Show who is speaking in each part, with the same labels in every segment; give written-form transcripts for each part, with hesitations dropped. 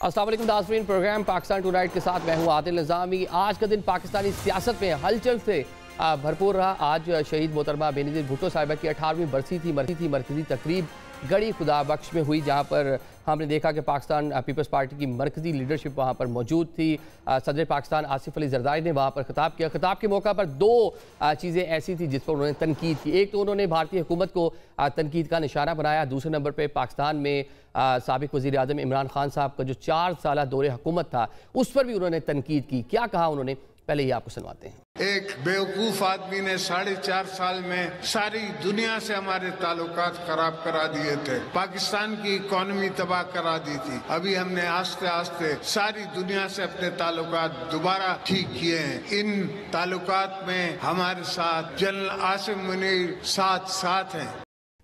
Speaker 1: अस्सलाम वालेकुम नाज़रीन, प्रोग्राम पाकिस्तान टुनाइट के साथ मैं हूँ आदिल निज़ामी। आज का दिन पाकिस्तानी सियासत में हलचल से भरपूर रहा। आज शहीद मोहतरमा बेनज़ीर भुट्टो साहिबा की 18वीं बरसी थी। मरकज़ी तकरीब गड़ी खुदा बख्श में हुई, जहाँ पर हमने देखा कि पाकिस्तान पीपल्स पार्टी की मरकज़ी लीडरशिप वहाँ पर मौजूद थी। सदर पाकिस्तान आसिफ अली ज़रदारी ने वहाँ पर खिताब किया। खिताब के मौका पर दो चीज़ें ऐसी थी जिस पर उन्होंने तनकीद की। एक तो उन्होंने भारतीय हुकूमत को तनकीद का निशाना बनाया। दूसरे नंबर पर पाकिस्तान में साबिक़ वज़ीर आज़म इमरान खान साहब का जो 4 साल दौरे हुकूमत था उस पर भी उन्होंने तनकीद की। क्या कहा उन्होंने, पहले ही आपको सुनवाते हैं।
Speaker 2: एक बेवकूफ आदमी ने 4.5 साल में सारी दुनिया से हमारे ताल्लुकात खराब करा दिए थे, पाकिस्तान की इकोनॉमी तबाह करा दी थी। अभी हमने आस्ते आस्ते सारी दुनिया से अपने ताल्लुकात दोबारा ठीक किए हैं। इन ताल्लुकात में हमारे साथ जनरल आसिम मुनीर साथ हैं।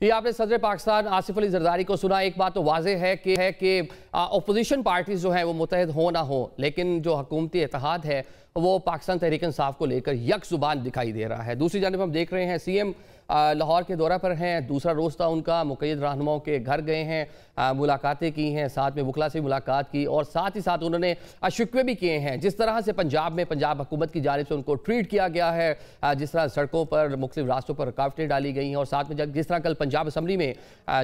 Speaker 1: ये आपने सदर पाकिस्तान आसिफ अली ज़रदारी को सुना। एक बात तो वाज़ेह है कि अपोजिशन पार्टीज जो है वो मुत्तहिद हो ना हो, लेकिन जो हुकूमती इत्तेहाद है वो पाकिस्तान तहरीक इंसाफ को लेकर यक ज़ुबान दिखाई दे रहा है। दूसरी जानब हम देख रहे हैं सीएम लाहौर के दौरा पर हैं। दूसरा रोज़ था उनका, मुक़य्यद रहनुमाओं के घर गए हैं, मुलाकातें की हैं, साथ में वकला से मुलाकात की और साथ ही साथ उन्होंने शिकवे भी किए हैं जिस तरह से पंजाब हुकूमत की जानिब से उनको ट्रीट किया गया है, जिस तरह सड़कों पर मुख्तलिफ रास्तों पर रुकावटें डाली गई हैं और साथ में जिस तरह कल पंजाब असम्बली में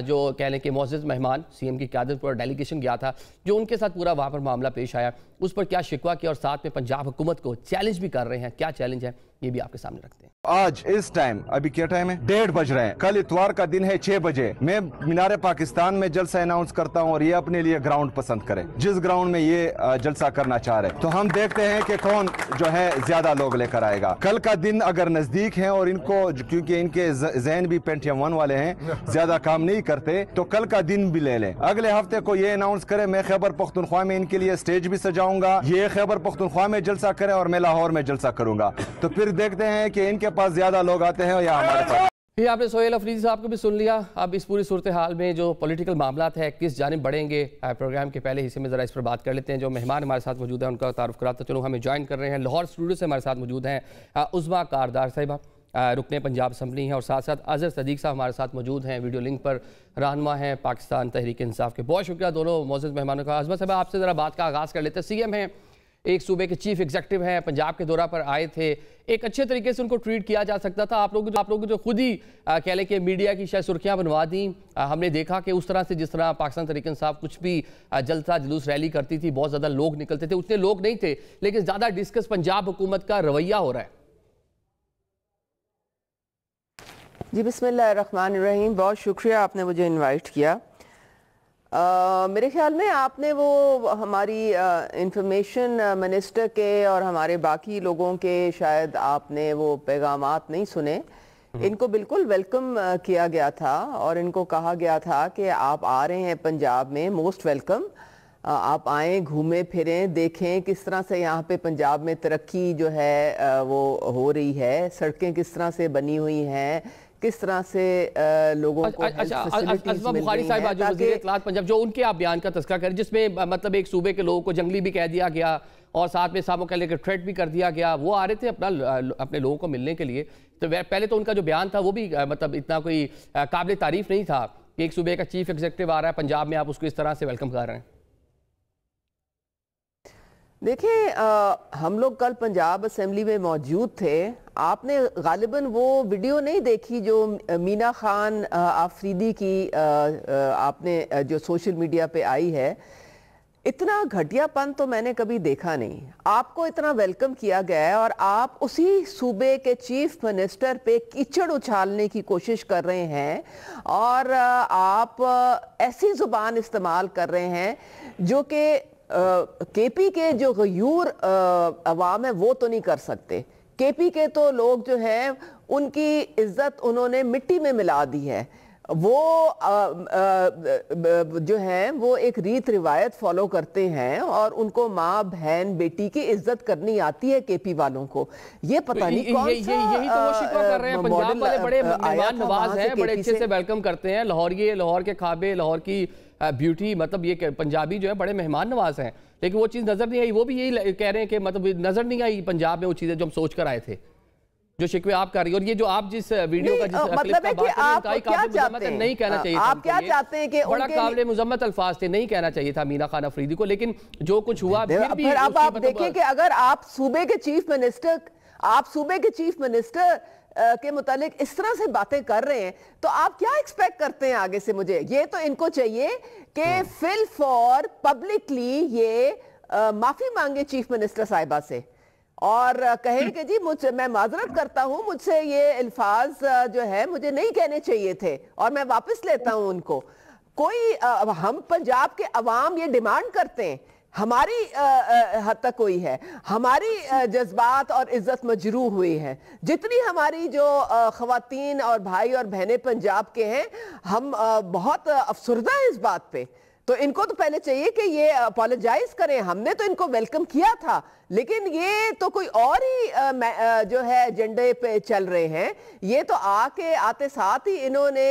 Speaker 1: जो कह लें कि मुअज़्ज़ज़ मेहमान सीएम की क़यादत पर डेलीगेशन गया था, जो उनके साथ पूरा वहाँ पर मामला पेश आया, उस पर क्या शिकवा किया और साथ में पंजाब हुकूमत को चैलेंज भी कर रहे हैं। क्या चैलेंज है ये भी आपके सामने रखते हैं।
Speaker 3: आज इस टाइम, अभी क्या टाइम है, 1:30 बज रहे हैं। कल इतवार का दिन है, 6 बजे मैं मीनार पाकिस्तान में जलसा अनाउंस करता हूं और ये अपने लिए ग्राउंड पसंद करें जिस ग्राउंड में ये जलसा करना चाह रहे हैं। तो हम देखते हैं कि कौन जो है ज्यादा लोग लेकर आएगा। कल का दिन अगर नजदीक है और इनको, क्योंकि इनके जहन भी पेंटियम 1 वाले हैं, ज्यादा काम नहीं करते, तो कल का दिन भी ले लें। अगले हफ्ते को ये अनाउंस करें मैं खैबर पख्तूनख्वा में इनके लिए स्टेज भी सजाऊंगा, ये खैबर पख्तूनख्वा में जलसा करें और मैं लाहौर में जलसा करूंगा। तो फिर देखते हैं कि इनके पास ज्यादा लोग आते हैं या हमारे पास।
Speaker 1: ये आपने सोहेल अफरीदी साहब को भी सुन लिया। अब इस पूरी सूरत हाल में जो पॉलिटिकल मामलात है किस जानिब बढ़ेंगे, प्रोग्राम के पहले हिस्से में ज़रा इस पर बात कर लेते हैं। जो मेहमान हमारे साथ मौजूद हैं उनका तारुफ कराता चलो। हमें ज्वाइन कर रहे हैं लाहौर स्टूडियो से, हमारे साथ मौजूद हैं उज़्मा कारदार साहिबा, रुकने पंजाब असम्बली हैं, और साथ साथ अज़हर सदीक साहब हमारे साथ मौजूद हैं, वीडियो लिंक पर रहनुमा हैं पाकिस्तान तहरीक इंसाफ के। बहुत शुक्रिया दोनों मौजूद मेहमानों का। उज़्मा साहब आपसे ज़रा बात का आगाज़ कर लेते हैं। सीएम हैं, एक सूबे के चीफ एग्जीक्यूटिव हैं, पंजाब के दौरा पर आए थे, एक अच्छे तरीके से उनको ट्रीट किया जा सकता था। आप लोग जो खुद ही कह लें कि मीडिया की शायद सुर्खियां बनवा दी। हमने देखा कि उस तरह से जिस तरह पाकिस्तान तहरीक इंसाफ कुछ भी जलसा जुलूस रैली करती थी, बहुत ज़्यादा लोग निकलते थे, उतने लोग नहीं थे, लेकिन ज़्यादा डिस्कस पंजाब हुकूमत का रवैया हो रहा है।
Speaker 4: जी बिस्मिल्लाहिर्रहमानिर्रहीम, बहुत शुक्रिया आपने मुझे इनवाइट किया। मेरे ख्याल में आपने वो हमारी इंफॉर्मेशन मिनिस्टर के और हमारे बाकी लोगों के शायद आपने वो पैगामात नहीं सुने। इनको बिल्कुल वेलकम किया गया था और इनको कहा गया था कि आप आ रहे हैं पंजाब में, मोस्ट वेलकम, आप आएँ, घूमें फिरें, देखें किस तरह से यहाँ पे पंजाब में तरक्की जो है वो हो रही है, सड़कें किस तरह से बनी हुई हैं, किस तरह से लोगों को
Speaker 1: अज़्मा बुखारी साहिबा जो वज़ीर इत्तलात पंजाब, जो उनके आप बयान का तज़किरा करें जिसमें मतलब एक सूबे के लोगों को जंगली भी कह दिया गया और साथ में सामों के लेकर थ्रेट भी कर दिया गया। वो आ रहे थे अपने लोगों को मिलने के लिए, तो पहले तो उनका जो बयान था वो भी मतलब इतना कोई काबिल तारीफ नहीं था कि एक सूबे का चीफ एग्जीक्यूटिव आ रहा है पंजाब में, आप उसको इस तरह से वेलकम कर रहे हैं।
Speaker 4: देखिए, हम लोग कल पंजाब असेंबली में मौजूद थे। आपने गालिबन वो वीडियो नहीं देखी जो मीना खान आफरीदी की आपने जो सोशल मीडिया पे आई है। इतना घटियापन तो मैंने कभी देखा नहीं। आपको इतना वेलकम किया गया है और आप उसी सूबे के चीफ मिनिस्टर पे कीचड़ उछालने की कोशिश कर रहे हैं और आप ऐसी जुबान इस्तेमाल कर रहे हैं जो कि केपी के जो गयूर अवाम है वो तो नहीं कर सकते। केपी के तो लोग जो हैं उनकी इज्जत उन्होंने मिट्टी में मिला दी है। वो जो हैं वो एक रीत रिवायत फॉलो करते हैं और उनको माँ बहन बेटी की इज्जत करनी आती है केपी वालों को। ये पता नहीं कौन सा
Speaker 1: यही तो वो शिकवा कर रहे हैं। पंजाब वाले बड़े मेहमान नवाज हैं, बड़े अच्छे से वेलकम करते हैं। लाहौर के खाबे, लाहौर की ब्यूटी, मतलब ये पंजाबी जो है बड़े मेहमान नवाज हैं, लेकिन वो चीज़ नज़र नहीं आई। वो भी यही कह रहे हैं कि मतलब नज़र नहीं आई पंजाब में वो चीज़ें जो हम सोच कर आए थे। जो शिकवे आप कर रही है, और ये जो आप जिस वीडियो का जिस
Speaker 4: मतलब है कि आप क्या चाहते हैं,
Speaker 1: नहीं कहना चाहिए था,
Speaker 4: आप क्या चाहते हैं कि
Speaker 1: बड़ा काबिल मुजम्मत अल्फाज थे, नहीं कहना चाहिए था मीना खान अफरीदी को, लेकिन जो कुछ हुआ फिर भी
Speaker 4: अब आप देखिए कि अगर आप सूबे के चीफ मिनिस्टर के मुतालिक इस तरह से बातें कर रहे हैं तो आप क्या एक्सपेक्ट करते हैं आगे से? मुझे ये तो इनको चाहिए कि फिल फॉर पब्लिकली ये माफी मांगे चीफ मिनिस्टर साहिबा से और कहें कि जी मुझसे मैं माजरत करता हूं, मुझसे ये अल्फाज जो है मुझे नहीं कहने चाहिए थे और मैं वापस लेता हूं उनको। कोई हम पंजाब के अवाम ये डिमांड करते हैं, हमारी हद तक कोई है, हमारी जज्बात और इज्जत मजरूह हुई है, जितनी हमारी जो खवातीन और भाई और बहनें पंजाब के हैं, हम बहुत अफसुर्दा हैं इस बात पे। तो इनको तो पहले चाहिए कि ये अपोलोजाइज करें, हमने तो इनको वेलकम किया था, लेकिन ये तो कोई और ही जो है एजेंडे पे चल रहे हैं। ये तो आते साथ ही इन्होंने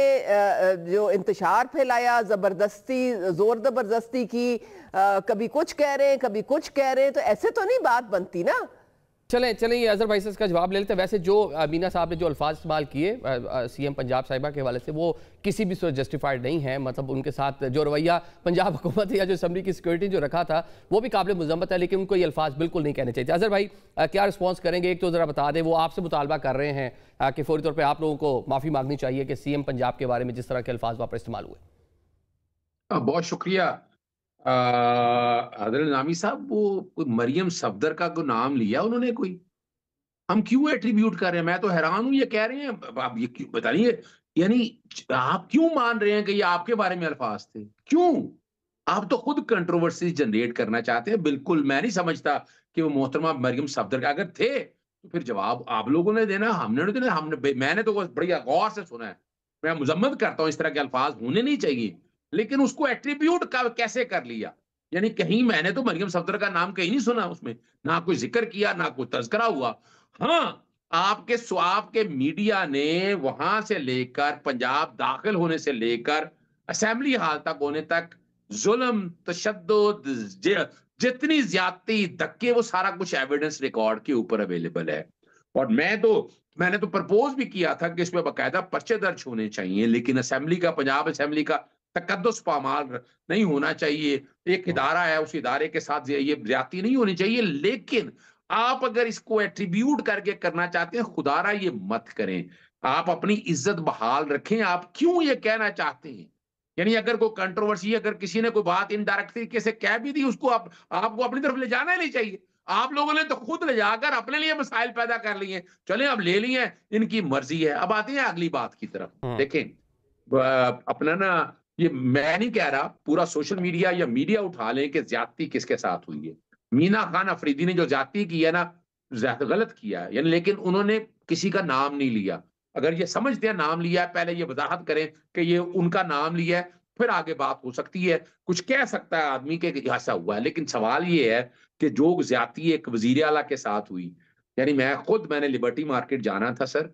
Speaker 4: जो इंतशार फैलाया, जबरदस्ती जोर जबरदस्ती की, कभी कुछ कह रहे हैं कभी कुछ कह रहे हैं, तो ऐसे तो नहीं बात बनती ना।
Speaker 1: चलें ये अजहर भाई से इसका जवाब ले लेते हैं। वैसे जो मीना साहब ने जो अल्फाज इस्तेमाल किए सीएम पंजाब साहिबा के हवाले से, वो किसी भी सूरत जस्टिफाइड नहीं है। मतलब उनके साथ जो रवैया पंजाब हुकूमत या जो असम्बली की सिक्योरिटी जो रखा था वो भी काबिल मुज़म्मत है, लेकिन उनको ये अल्फाज बिल्कुल नहीं कहने चाहिए थे। अजहर भाई क्या रिस्पॉन्स करेंगे? एक तो ज़रा बता दें, वो आपसे मुतालबा कर रहे हैं कि फौरी तौर पर आप लोगों को माफ़ी मांगनी चाहिए कि सीएम पंजाब के बारे में जिस तरह के अल्फाज वहाँ पर इस्तेमाल हुए।
Speaker 5: बहुत शुक्रिया आदिल नामी साहब। वो मरियम सफदर का कोई नाम लिया उन्होंने, कोई हम क्यों एट्रीब्यूट कर रहे हैं? मैं तो हैरान हूं। ये कह रहे हैं, आप ये क्यों बताइए, यानी आप क्यों मान रहे हैं कि ये आपके बारे में अल्फाज थे? क्यों? आप तो खुद कंट्रोवर्सी जनरेट करना चाहते हैं। बिल्कुल मैं नहीं समझता कि वो मोहतरमा मरियम सफदर का अगर थे तो फिर जवाब आप लोगों ने देना, हमने नहीं देना। मैंने तो बड़ी गौर से सुना है। मैं मुजम्मत करता हूं इस तरह के अल्फाज होने नहीं चाहिए, लेकिन उसको एट्रीब्यूट कैसे कर लिया? यानी कहीं मैंने तो मरियम सफदर का नाम कहीं नहीं सुना, उसमें ना कोई जिक्र किया ना कोई तज़किरा हुआ। हाँ, आपके मीडिया ने वहां से लेकर पंजाब दाखिल होने से लेकर असेंबली हाल तक होने तक जुल्म, तशद्दुद, जितनी ज्यादती, धक्के, वो सारा कुछ एविडेंस रिकॉर्ड के ऊपर अवेलेबल है। और मैंने तो प्रपोज भी किया था कि इसमें बाकायदा पर्चे दर्ज होने चाहिए, लेकिन पंजाब असेंबली का तकद्दुस पामाल नहीं होना चाहिए। एक इदारा है, उस इदारे के साथ ये ज्यादती नहीं होनी चाहिए। लेकिन आप अगर इसको एट्रीब्यूट करके करना चाहते हैं, खुदारा ये मत करें। आप अपनी इज्जत बहाल रखें। आप क्यों ये कहना चाहते हैं? यानी अगर कोई कंट्रोवर्सी, अगर किसी ने कोई बात इनडायरेक्ट तरीके से कह भी दी, उसको आपको अपनी तरफ ले जाना ही नहीं चाहिए। आप लोगों ने तो खुद ले जाकर अपने लिए मसाइल पैदा कर लिए। चलें, अब ले लिए, इनकी मर्जी है। अब आते हैं अगली बात की तरफ। देखें, अपना ना, ये मैं नहीं कह रहा, पूरा सोशल मीडिया या मीडिया उठा लें कि ज्यादती किसके साथ हुई है। मीना खान अफरीदी ने जो ज्यादती की है ना, गलत किया है, यानी, लेकिन उन्होंने किसी का नाम नहीं लिया। अगर ये समझते हैं नाम लिया है, पहले ये वजाहत करें कि ये उनका नाम लिया है, फिर आगे बात हो सकती है। कुछ कह सकता है आदमी के ऐसा हुआ है, लेकिन सवाल ये है कि जो ज्यादती एक वजीर आला के साथ हुई, यानी मैंने लिबर्टी मार्केट जाना था सर,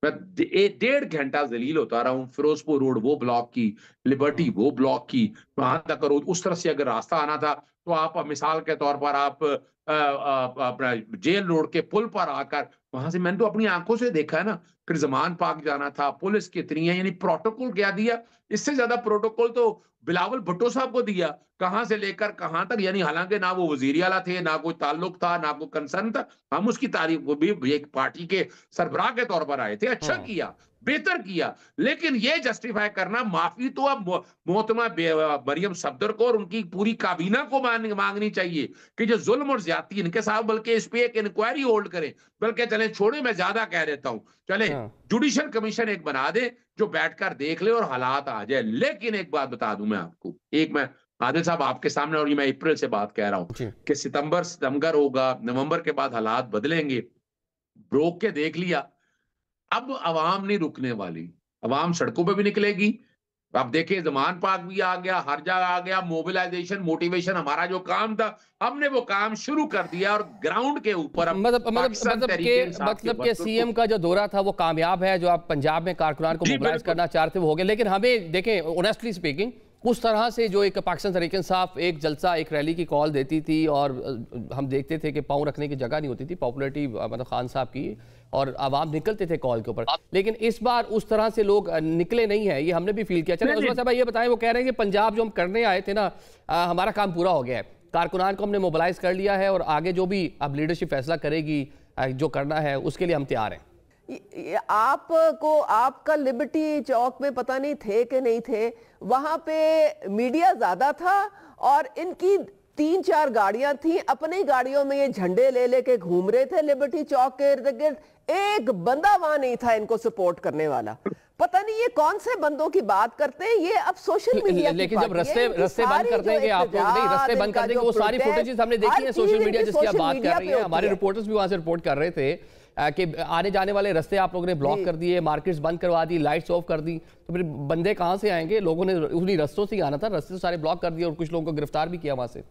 Speaker 5: मैं 1.5 घंटा जलील होता रहा हूँ। फिरोजपुर रोड वो ब्लॉक की, लिबर्टी वो ब्लॉक की, वहां तक उस तरफ से अगर रास्ता आना था तो आप मिसाल के तौर पर आप अपना जेल रोड के पुल पर आकर वहां से मैंने तो अपनी आंखों से देखा है ना। फिर जमान पार्क जाना था, पुलिस कितनी है, यानी प्रोटोकॉल क्या दिया। इससे ज्यादा प्रोटोकॉल तो बिलावल भुट्टो साहब को दिया, कहां से लेकर कहां तक। यानी हालांकि ना वो वजीरी आला थे, ना कोई ताल्लुक था, ना कोई कंसर्न था। हम उसकी तारीफ, वो भी एक पार्टी के सरबराह के तौर पर आए थे, अच्छा किया, बेहतर किया। लेकिन ये जस्टिफाई करना, माफी तो अब मोहतरमा मरियम सफदर को और उनकी पूरी काबीना को मांगनी चाहिए कि जो जुल्म और ज्यादती इनके साथ, बल्कि इस पे एक इंक्वायरी होल्ड करें। बल्कि चले छोड़े, मैं ज्यादा कह देता हूं, चले जुडिशल कमीशन एक बना दे जो बैठकर देख ले और हालात आ जाए। लेकिन एक बात बता दूं मैं आपको, मैं आदिल साहब आपके सामने, और ये मैं अप्रैल से बात कह रहा हूं कि सितंबर होगा, नवंबर के बाद हालात बदलेंगे। रोक के देख लिया, अब अवाम नहीं रुकने वाली, अवाम सड़कों पे भी निकलेगी। आप देखिए, जमान पार्क भी आ गया, हर जगह आ गया। मोबिलाइजेशन, मोटिवेशन, हमारा जो काम था, हमने वो काम शुरू कर दिया और ग्राउंड के ऊपर
Speaker 1: मतलब के सीएम का जो दौरा था वो कामयाब है। जो आप पंजाब में कारकुनान को मोबिलाइज करना चाहते हो गए, लेकिन हमें देखें, ऑनेस्टली स्पीकिंग, उस तरह से जो एक पाकिस्तान तहरीक इंसाफ एक जलसा, एक रैली की कॉल देती थी और हम देखते थे कि पाँव रखने की जगह नहीं होती थी, पॉपुलरिटी मतलब खान साहब की, और आवाम निकलते थे कॉल के ऊपर, लेकिन इस बार उस तरह से लोग निकले नहीं है, ये हमने भी फील किया। चलिए उस्मान साहब ये बताएं, वो कह रहे हैं कि पंजाब जो हम करने आए थे ना, हमारा काम पूरा हो गया है, कारकुनान को हमने मोबिलाइज कर लिया है और आगे जो भी अब लीडरशिप फैसला करेगी जो करना है उसके लिए हम तैयार हैं।
Speaker 4: आपको आपका लिबर्टी चौक में पता नहीं थे कि नहीं थे, वहां पे मीडिया ज्यादा था और इनकी 3-4 गाड़ियां थी, अपनी गाड़ियों में ये झंडे ले लेके घूम रहे थे लिबर्टी चौक के इर्द गिर्द, एक बंदा वहां नहीं था इनको सपोर्ट करने वाला। पता नहीं ये कौन से बंदों की बात करते हैं, ये अब सोशल मीडिया
Speaker 1: लेकिन जब रस्ते बंद कर देंगे आप लोग, नहीं रस्ते बंद कर देंगे, वो सारी फुटेजेस हमने देखी है सोशल मीडिया जिसकी आप बात कर रही हैं, हमारे रिपोर्टर्स भी वहां से रिपोर्ट कर रहे थे कि आने जाने वाले रास्ते आप लोगों ने ब्लॉक कर दिए, मार्केट्स बंद करवा दी, लाइट्स ऑफ कर दी, तो फिर बंदे कहां से आएंगे? लोगों ने उन्हीं रास्तों से ही आना था, रास्ते सारे ब्लॉक कर दिए और कुछ लोगों को गिरफ्तार भी किया वहां से।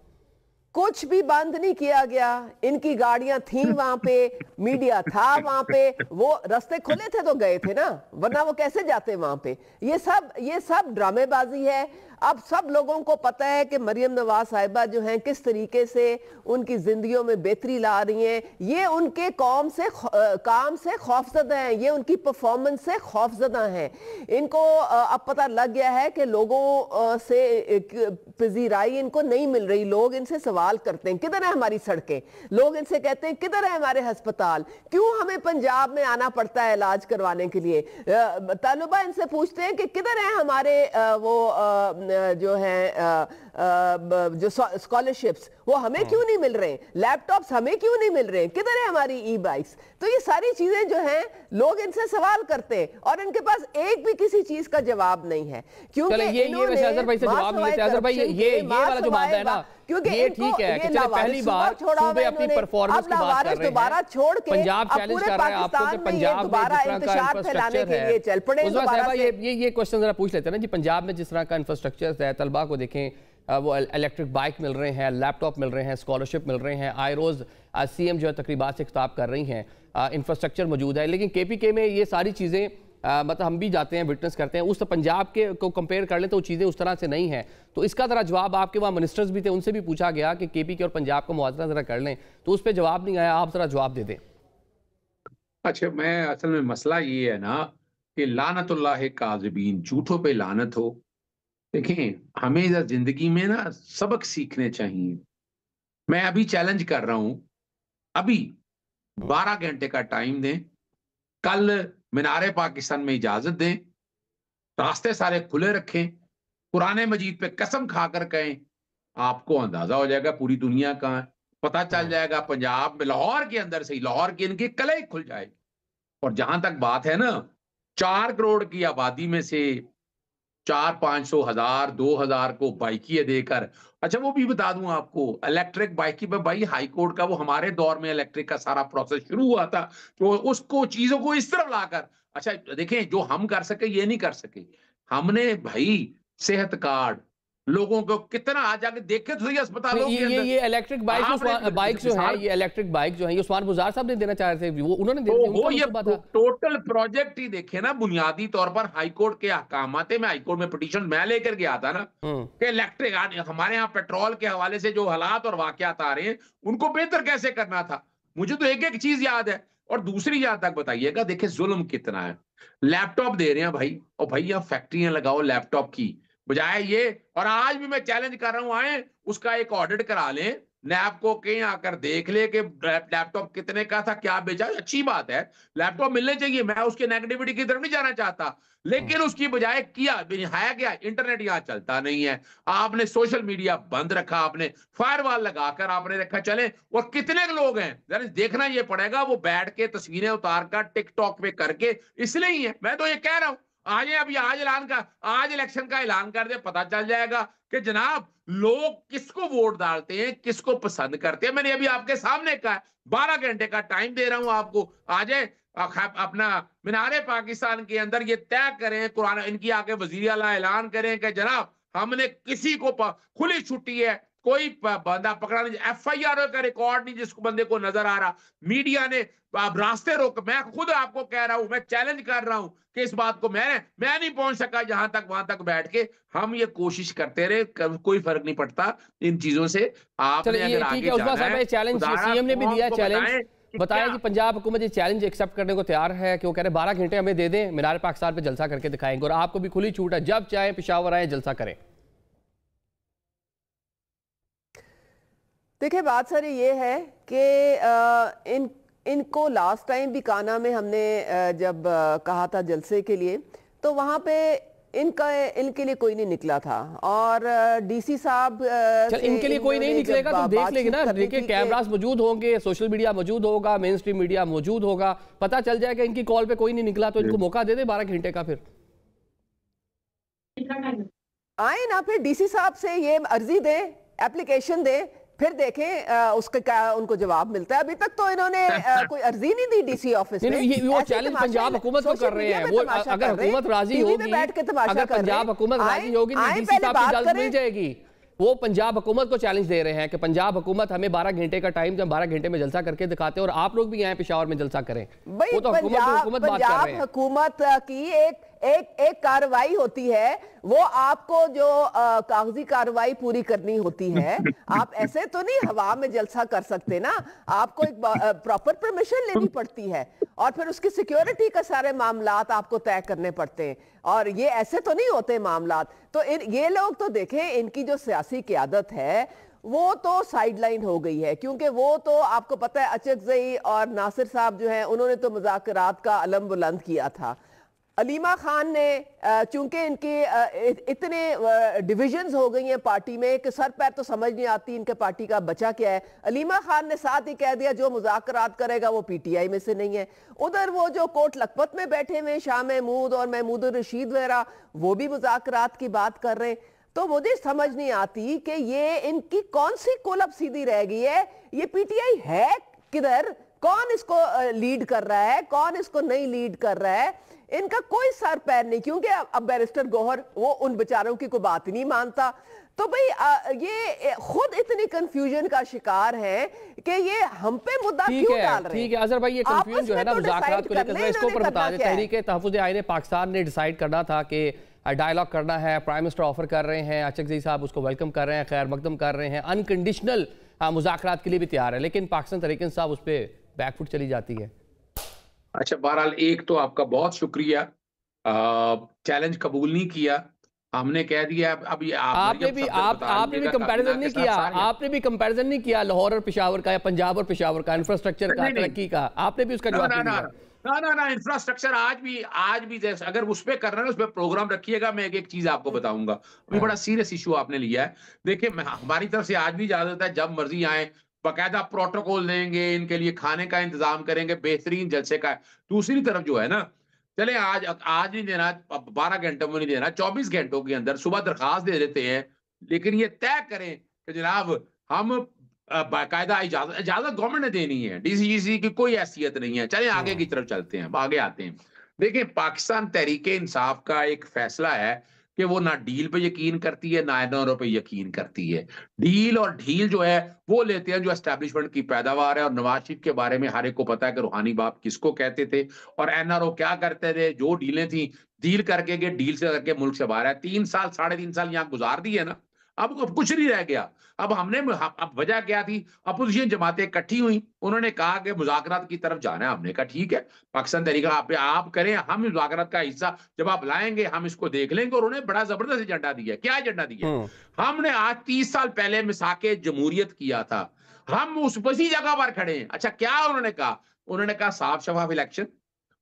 Speaker 4: कुछ भी बंद नहीं किया गया, इनकी गाड़ियां थी वहां पे, मीडिया था वहां पे, वो रास्ते खुले थे तो गए थे ना, वरना वो कैसे जाते वहां पे? ये सब ड्रामेबाजी है। अब सब लोगों को पता है कि मरियम नवाज साहिबा जो हैं किस तरीके से उनकी जिंदगियों में बेहतरी ला रही हैं, ये उनके काम से खौफजदा हैं, ये उनकी परफॉर्मेंस से खौफजदा हैं। इनको अब पता लग गया है कि लोगों से पजीराई इनको नहीं मिल रही, लोग इनसे सवाल करते हैं किधर है हमारी सड़कें, लोग इनसे कहते हैं किधर है हमारे अस्पताल, क्यों हमें पंजाब में आना पड़ता है इलाज करवाने के लिए। तलबा इनसे पूछते हैं कि किधर है हमारे जो है जो स्कॉलरशिप्स, वो हमें क्यों नहीं मिल रहे, लैपटॉप्स हमें क्यों नहीं मिल रहे, किधर है हमारी ई बाइक्स। तो ये सारी चीजें जो हैं लोग इनसे सवाल करते हैं और इनके पास एक भी किसी चीज का जवाब नहीं है, क्योंकि
Speaker 1: ये अजहर भाई से जवाब नहीं देते। अजहर भाई ये वाला जो मामला है ना, क्योंकि ये ठीक है कि चलो पहली बार सूबे अपनी परफॉर्मेंस की बात कर रहे हैं,
Speaker 4: दोबारा छोड़ के
Speaker 1: पंजाब चैलेंज कर रहा है आपको कि पंजाब में जिस तरह का इंफ्रास्ट्रक्चर है,
Speaker 4: चल पड़े दोबारा।
Speaker 1: ये क्वेश्चन जरा पूछ लेते हैं ना जी, पंजाब में जिस तरह का इंफ्रास्ट्रक्चर है, तलबा को देखें वो इलेक्ट्रिक बाइक मिल रहे हैं, लैपटॉप मिल रहे हैं, स्कॉलरशिप मिल रहे हैं, आई रोज़ सीएम जो है तकरीबात से खिताब कर रही हैं, इंफ्रास्ट्रक्चर मौजूद है, लेकिन केपीके में ये सारी चीज़ें मतलब हम भी जाते हैं, विटनेस करते हैं, उस पंजाब के को कंपेयर कर लें तो चीज़ें उस तरह से नहीं हैं। तो इसका ज़रा जवाब, आपके वहाँ मिनिस्टर्स भी थे, उनसे भी पूछा गया कि केपीके और पंजाब का मुआवजा ज़रा कर लें, तो उस पर जवाब नहीं आया, आप ज़रा जवाब दे दें।
Speaker 5: अच्छा, मैं असल में मसला ये है ना कि लानतुल्लाह काज़िबीन, झूठों पे लानत हो। देखें, हमें जिंदगी में ना सबक सीखने चाहिए। मैं अभी चैलेंज कर रहा हूं, अभी 12 घंटे का टाइम दें, कल मीनारे पाकिस्तान में इजाजत दें, रास्ते सारे खुले रखें, कुरान मजीद पे कसम खाकर कहें, आपको अंदाजा हो जाएगा पूरी दुनिया कहां है, पता चल जाएगा पंजाब में, लाहौर के अंदर से ही, लाहौर की इनकी कलई खुल जाएगी। और जहां तक बात है ना, 4 करोड़ की आबादी में से 400-500 हज़ार 2000 को बाइकियां देकर, अच्छा वो भी बता दूं आपको, इलेक्ट्रिक बाइकी पे भाई हाई कोर्ट का वो हमारे दौर में इलेक्ट्रिक का सारा प्रोसेस शुरू हुआ था, तो उसको चीजों को इस तरह लाकर, अच्छा देखें, जो हम कर सके ये नहीं कर सके हमने भाई, सेहत कार्ड लोगों को कितना आ जाके देखे तो सही अस्पतालों के अंदर।
Speaker 1: ये इलेक्ट्रिक बाइक जो है, ये इलेक्ट्रिक बाइक जो है, ये उस्मान बुज़ार साहब ने देना चाह रहे थे, वो उन्होंने दे दिया।
Speaker 5: वो ये टोटल प्रोजेक्ट ही देखे ना, बुनियादी तौर पर हाई कोर्ट के अहकामाते में, हाई कोर्ट में पिटीशन मैं लेकर गया था ना कि इलेक्ट्रिक, हमारे यहाँ पेट्रोल के हवाले से जो हालात और वाकयात आ रहे हैं उनको बेहतर कैसे करना था। मुझे तो एक एक चीज याद है। और दूसरी जहां तक बताइएगा, देखिए जुल्म कितना है, लैपटॉप दे रहे हैं भाई, और भाई यहाँ फैक्ट्रियां लगाओ लैपटॉप की बजाय ये। और आज भी मैं चैलेंज कर रहा हूं, आए उसका एक ऑडिट करा लें, नैब को कहीं आकर देख ले कि लैपटॉप कितने का था, क्या बेचा। अच्छी बात है, लैपटॉप मिलने चाहिए, मैं उसके नेगेटिविटी की तरफ नहीं जाना चाहता, लेकिन उसकी बजाय किया है क्या, इंटरनेट यहाँ चलता नहीं है, आपने सोशल मीडिया बंद रखा, आपने फायरवॉल लगाकर आपने रखा चले। और कितने लोग हैं जरा देखना ये पड़ेगा, वो बैठ के तस्वीरें उतार कर टिकटॉक पे करके, इसलिए ही है। मैं तो ये कह रहा हूं, आज इलेक्शन का ऐलान कर दे, पता चल जाएगा कि जनाब लोग किसको वोट डालते हैं, किसको पसंद करते हैं। मैंने अभी आपके सामने कहा, 12 घंटे का टाइम दे रहा हूं आपको, आज अपना मीनारे पाकिस्तान के अंदर ये तय करें, कुरान इनकी आके वजीर आला ऐलान करें कि जनाब हमने किसी को खुली छुट्टी है, कोई बंदा पकड़ा नहीं, FIR का रिकॉर्ड नहीं जिसको बंदे को नजर आ रहा, मीडिया ने रास्ते रोक। मैं खुद आपको कह रहा हूं, मैं चैलेंज कर रहा हूं कि इस बात को मैं नहीं पहुंच सका जहां तक, वहां तक बैठ के हम ये कोशिश करते रहे, कोई फर्क नहीं पड़ता इन चीजों से। आपने अगर आगे जाना है,
Speaker 1: चैलेंज सीएम ने भी दिया चैलेंज, बताया कि पंजाब हुकूमत ये चैलेंज एक्सेप्ट करने को तैयार है कि वो कह रहे 12 घंटे हमें दे दें, मीनार पाकिस्तान पे जलसा करके दिखाएंगे और आपको भी खुली छूट है, जब चाहे पेशावर आए जलसा करें।
Speaker 4: देखिए बात सारी ये है कि इनको लास्ट टाइम भी काना में हमने जब कहा था जलसे के लिए, तो वहाँ पे इनके लिए कोई नहीं निकला था और डीसी साहब
Speaker 1: इनके लिए कोई नहीं निकलेगा तो देख लेंगे ना, देखिए कैमरास मौजूद होंगे, सोशल मीडिया मौजूद होगा, मेन स्ट्रीम मीडिया मौजूद होगा, पता चल जाएगा इनकी कॉल पे कोई नहीं निकला तो इनको मौका दे दे 12 घंटे का। फिर
Speaker 4: आए ना, फिर डीसी साहब से ये अर्जी दे, एप्लीकेशन दे, फिर देखें उसका क्या उनको जवाब मिलता है। अभी तक तो इन्होंने कोई अर्जी नहीं दी डीसी ऑफिस में।
Speaker 1: ये वो चैलेंज पंजाब हुकूमत को कर रहे हैं, वो अगर हुकूमत राजी होगी, अगर पंजाब हुकूमत राजी होगी डीसी साहब की इजाजत मिल जाएगी। वो पंजाब हुकूमत को चैलेंज दे रहे हैं कि पंजाब हुकूमत हमें 12 घंटे का टाइम, जब 12 घंटे में जलसा करके दिखाते हैं और आप लोग भी यहाँ पेशावर में जलसा करें। वो तो हुकूमत बात कर रहे हैं।
Speaker 4: हुकूमत की एक कार्रवाई होती है, वो आपको जो कागजी कार्रवाई पूरी करनी होती है। आप ऐसे तो नहीं हवा में जलसा कर सकते ना, आपको एक प्रॉपर परमिशन लेनी पड़ती है और फिर उसकी सिक्योरिटी का सारे मामलात आपको तय करने पड़ते हैं और ये ऐसे तो नहीं होते मामलात। तो ये लोग तो देखें, इनकी जो सियासी क़यादत है वो तो साइडलाइन हो गई है, क्योंकि वो तो आपको पता है अचकज़ई और नासिर साहब जो हैं उन्होंने तो मुज़ाकरात का अलम बुलंद किया था। अलीमा खान ने चूंकि इनकी इतने डिविजन्स हो गई हैं पार्टी में कि सर पैर तो समझ नहीं आती इनके पार्टी का बचा क्या है। अलीमा खान ने साथ ही कह दिया जो मुज़ाकरात करेगा वो पीटीआई में से नहीं है। उधर वो जो कोट लखपत में बैठे हुए शाह महमूद और महमूद रशीद वगैरह, वो भी मुज़ाकरात की बात कर रहे हैं। तो मुझे समझ नहीं आती कि ये इनकी कौन सी कोलब सीधी रह गई है। ये पीटीआई है किधर, कौन इसको लीड कर रहा है, कौन इसको नहीं लीड कर रहा है, इनका कोई सर पैर नहीं। क्योंकि अब बैरिस्टर गौहर वो उन बेचारों की कोई बात नहीं मानता। तो भाई ये खुद इतनी कंफ्यूजन का शिकार है कि ये हम पे मुद्दा क्यों डाल रहे हैं।
Speaker 1: ठीक है अजहर भाई, ये कंफ्यूजन जो है ना मुज़ाकरात को लेकर, इसको ऊपर बता दें। तहफ़्फ़ुज़ आईन पाकिस्तान ने डिसाइड करना था कि डायलॉग करना है, प्राइम मिनिस्टर ऑफर कर रहे हैं, अचकज़ई साहब उसको वेलकम कर रहे हैं, खैर मकदम कर रहे हैं, अनकंडीशनल मुज़ाकरात के लिए भी तैयार है, लेकिन पाकिस्तान तहरीक इंसाफ उस पर बैकफुट चली जाती है।
Speaker 5: अच्छा, बहरहाल एक तो आपका बहुत शुक्रिया, चैलेंज कबूल नहीं किया, हमने कह दिया। अभी आपने भी
Speaker 1: कंपैरिजन नहीं किया, आपने भी कंपैरिजन नहीं किया लाहौर और पेशावर का या पंजाब और पेशावर का, इंफ्रास्ट्रक्चर का, तरक्की का, आपने भी उसका जवाब नहीं दिया।
Speaker 5: ना इंफ्रास्ट्रक्चर आज भी जैसे अगर उस पर कर रहे हैं उस पर प्रोग्राम रखिएगा। मैं एक चीज आपको बताऊंगा, अभी बड़ा सीरियस इशू आपने लिया है। देखिए हमारी तरफ से आज भी इजाजत है, जब मर्जी आए, बाकायदा प्रोटोकॉल देंगे, इनके लिए खाने का इंतजाम करेंगे, बेहतरीन जलसे का। दूसरी तरफ जो है ना, चले आज नहीं देना, 12 घंटों में नहीं देना, 24 घंटों के अंदर सुबह दरखास्त दे देते हैं, लेकिन ये तय करें कि जनाब हम बाकायदा इजाजत गवर्नमेंट ने देनी है, डीसीजीसी की कोई हैसियत नहीं है। चले आगे की तरफ चलते हैं, आगे आते हैं। देखिए पाकिस्तान तहरीक इंसाफ का एक फैसला है कि वो ना डील पे यकीन करती है ना एनआरओ पे यकीन करती है। डील और ढील जो है वो लेते हैं जो एस्टैब्लिशमेंट की पैदावार है, और नवाज शरीफ के बारे में हर एक को पता है कि रूहानी बाप किसको कहते थे और एनआरओ क्या करते थे। जो डीलें थी, डील करके के डील से करके मुल्क से बाहर है। 3 साल 3.5 साल यहाँ गुजार दिए ना, अब कुछ नहीं रह गया। अब वजह क्या थी, अपोजिशन जमातें इकट्ठी हुई, उन्होंने कहा कि मुज़ाकरात की तरफ जाना है। हमने कहा ठीक है, पाकिस्तान तरीका आप करें, हम मुज़ाकरात का हिस्सा जब आप लाएंगे हम इसको देख लेंगे। और उन्होंने बड़ा जबरदस्त एजेंडा दिया। क्या एजेंडा दिया? हमने आज 30 साल पहले मिसाके जमहूरियत किया था, हम उसी जगह पर खड़े हैं। अच्छा क्या उन्होंने कहा? उन्होंने कहा साफ शफाफ इलेक्शन,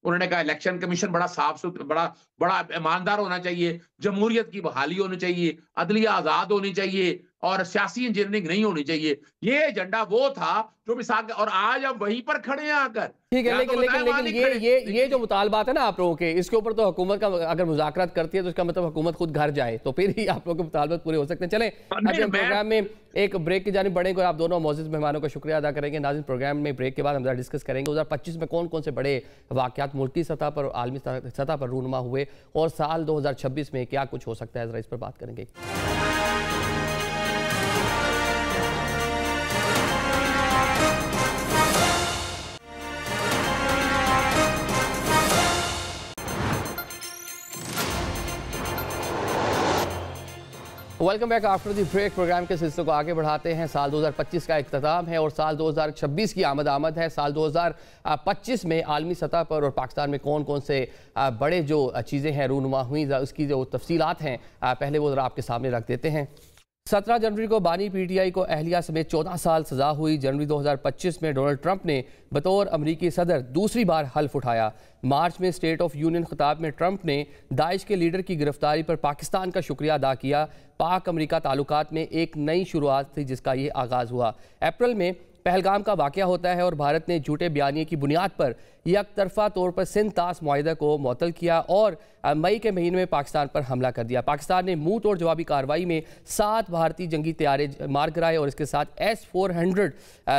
Speaker 5: उन्होंने कहा इलेक्शन कमीशन बड़ा साफ सुथरा, बड़ा ईमानदार होना चाहिए, जमहूरियत की बहाली होनी चाहिए, अदलिया आजाद होनी चाहिए और सियासी इंजीनियरिंग नहीं होनी चाहिए। ये एजेंडा वो था जो मिसाल, और आज अब वहीं पर खड़े हैं आकर।
Speaker 1: ठीक है, लेकिन ये जो मुतालबात है ना आप लोगों के, इसके ऊपर तो हुकूमत का अगर मुज़ाकरात करती है तो इसका मतलब हुकूमत खुद घर जाए, तो फिर ही आप लोगों के मुतालबात पूरे हो सकते हैं। चलें अभी हम प्रोग्राम में एक ब्रेक की जानिब बढ़ेंगे और आप दोनों मौजूद मेहमानों का शुक्रिया अदा करेंगे। नाज़रीन, प्रोग्राम में ब्रेक के बाद हम डिस्कस करेंगे 2025 में कौन कौन से बड़े वाक़यात मुल्की सतह पर और आलमी सतह पर रूनुमा हुए और साल 2026 में क्या कुछ हो सकता है, ज़रा इस पर बात करेंगे। Welcome back after the break. Programme के सिलसिले को आगे बढ़ाते हैं। साल 2025 का इख्तिताम है और साल 2026 की आमद है। साल 2025 में आलमी सतह पर और पाकिस्तान में कौन कौन से बड़े जो चीज़ें हैं रूनुमा हुई, उसकी जो तफसीलात हैं पहले वो ज़रा आपके सामने रख देते हैं। 17 जनवरी को बानी PTI को अहलिया समेत 14 साल सजा हुई। जनवरी 2025 में डोनाल्ड ट्रंप ने बतौर अमरीकी सदर दूसरी बार हल्फ उठाया। मार्च में स्टेट ऑफ यूनियन खिताब में ट्रंप ने दाइश के लीडर की गिरफ्तारी पर पाकिस्तान का शुक्रिया अदा किया। पाक अमरीका ताल्लुकात में एक नई शुरुआत थी जिसका ये आगाज़ हुआ। अप्रैल में पहलगाम का वाक़या होता है और भारत ने झूठे बयानिए की बुनियाद पर यकतरफा तौर पर सिंध तास मुआहिदा को मुअत्तल किया और मई के महीने में पाकिस्तान पर हमला कर दिया। पाकिस्तान ने मुंह तोड़ जवाबी कार्रवाई में 7 भारतीय जंगी तैयारे मार गिराए और इसके साथ S-400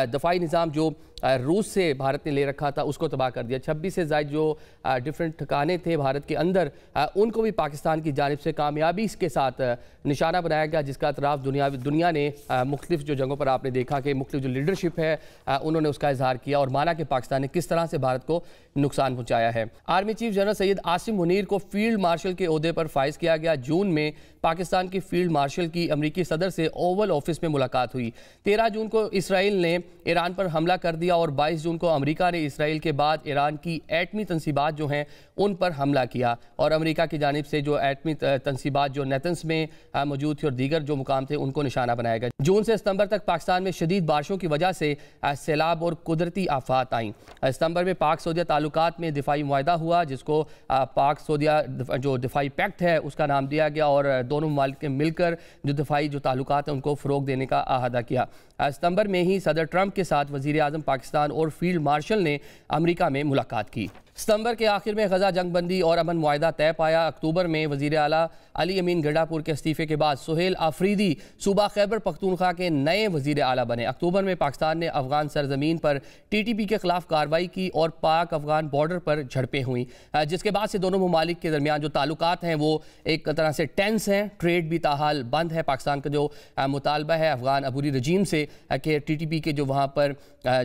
Speaker 1: दफाई निज़ाम जो रूस से भारत ने ले रखा था उसको तबाह कर दिया। 26 से ज़ायद जो डिफरेंट ठिकाने थे भारत के अंदर उनको भी पाकिस्तान की जानिब से कामयाबी के साथ निशाना बनाया गया, जिसका एतराफ़ दुनिया ने मुख्तलिफ जो जगहों पर आपने देखा कि मुख्तलिफ जो लीडरशिप है उन्होंने उसका इजहार किया और माना कि पाकिस्तान ने किस तरह से भारत को नुकसान पहुँचाया है। Army chief general Syed Asim Munir को फील्ड मार्शल के ओहदे पर फाइज किया गया। जून में पाकिस्तान की फील्ड मार्शल की अमरीकी सदर से ओवल ऑफिस में मुलाकात हुई। 13 जून को इसराइल ने ईरान पर हमला कर दिया और 22 जून को अमेरिका ने इसराइल के बाद ईरान की एटमी तंसीबात जो हैं उन पर हमला किया और अमेरिका की जानिब से जो एटमी तंसीबात जो नेतन्स में मौजूद थी और दीगर जो मुकाम थे उनको निशाना बनाया गया। जून से सितंबर तक पाकिस्तान में शदीद बारिशों की वजह से सैलाब और कुदरती आफात आईं। सितंबर में पाक सऊदिया ताल्लुकात में दिफाई मुआहिदा हुआ जिसको पाक सऊदिया जो दिफाई पैक्ट है उसका नाम दिया गया और दोनों ममालिक ने मिलकर जो दिफाई जो ताल्लुकात हैं उनको फ़रोग देने का अहदा किया। सितंबर में ही सदर ट्रंप के साथ वज़ीर आज़म पाकिस्तान और फील्ड मार्शल ने अमेरिका में मुलाकात की। सितंबर के आखिर में गजा जंगबंदी और अमन मुआहिदा तय पाया। अक्टूबर में वज़ीर आला अली अमीन गंडापुर के इस्तीफ़े के बाद सुहेल आफरीदी सूबा खैबर पख्तूनख्वा के नए वज़ीर आला बने। अक्टूबर में पाकिस्तान ने अफगान सरजमीन पर TTP के खिलाफ कार्रवाई की और पाक अफगान बॉर्डर पर झड़पें हुई, जिसके बाद से दोनों ममालिक के दरमियान जो ताल्लुकात हैं वो एक तरह से टेंस हैं। ट्रेड भी ताहाल बंद है। पाकिस्तान का जो मुतालबा है अफगान अबूरी रजीम से कि TTP के जो वहाँ पर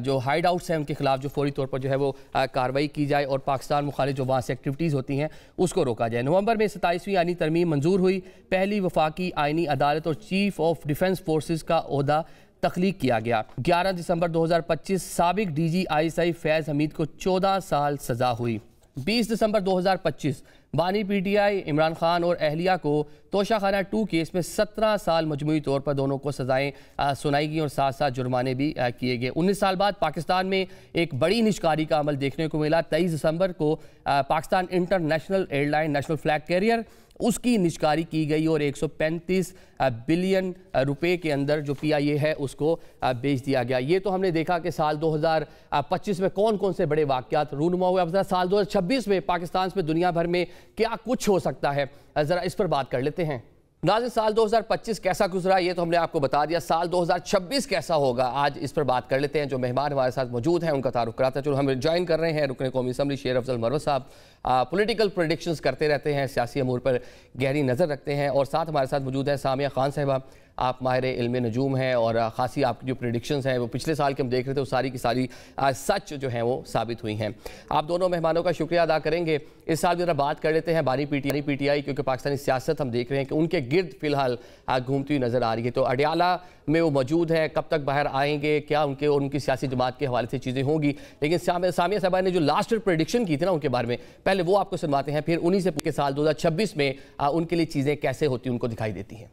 Speaker 1: जो हाइड आउट्स हैं उनके खिलाफ जो फौरी तौर पर जो है वो कार्रवाई की जाए और पाकिस्तान मुखालिफ जो वहाँ से एक्टिविटीज़ होती हैं उसको रोका जाए। नवंबर में 27वीं आईनी तरमीम मंजूर हुई। पहली वफाकी आईनी अदालत और चीफ ऑफ डिफेंस फोर्सेस का ओहदा तख्लीक किया गया। 11 दिसंबर 2025 साबिक DG ISI फैज़ हमीद को 14 साल सजा हुई। 20 दिसंबर 2025 बानी PTI इमरान खान और अहलिया को तोशाखाना 2 केस में 17 साल मजमूई तौर पर दोनों को सजाएं सुनाई गई और साथ साथ जुर्माने भी किए गए। 19 साल बाद पाकिस्तान में एक बड़ी निष्कारी का अमल देखने को मिला। 23 दिसंबर को Pakistan international airline national flag carrier उसकी निष्कारी की गई और 135 बिलियन रुपए के अंदर जो PIA है उसको बेच दिया गया। ये तो हमने देखा कि साल 2025 में कौन कौन से बड़े वाक़यात रूनुमा हुए। अब साल 2026 में पाकिस्तान में दुनिया भर में क्या कुछ हो सकता है, ज़रा इस पर बात कर लेते हैं। नाज़रीन, साल 2025 कैसा गुजरा ये तो हमने आपको बता दिया। साल 2026 कैसा होगा आज इस पर बात कर लेते हैं। जो मेहमान हमारे साथ मौजूद हैं उनका तारुफ कराते हैं। चलो हम ज्वाइन कर रहे हैं रुकन कौमी असम्बली शेर अफजल मरवत साहब। पॉलिटिकल प्रेडिक्शंस करते रहते हैं, सियासी अमूर पर गहरी नज़र रखते हैं और साथ हमारे साथ मौजूद है सामिया खान साहिबा। आप माहिर इल्म नजूम हैं और ख़ासी आपकी जो प्रेडिक्शंस हैं वो पिछले साल के हम देख रहे थे वो सारी की सारी सच जो हैं वो साबित हुई हैं। आप दोनों मेहमानों का शुक्रिया अदा करेंगे। इस साल ज़रा बात कर लेते हैं बानी PTI क्योंकि पाकिस्तानी सियासत हम देख रहे हैं कि उनके गिर्द फ़िलहाल घूमती हुई नज़र आ रही है। तो अडियाला में वो मौजूद है, कब तक बाहर आएंगे, क्या उनके और उनकी सियासी जमात के हवाले से चीज़ें होंगी। लेकिन सामिया साहबा ने जो लास्ट प्रेडिक्शन की थी ना उनके बारे में, पहले वो आपको सुनवाते हैं, फिर उन्हीं से पूछे साल 2026 में उनके लिए चीज़ें कैसे होती उनको दिखाई देती हैं।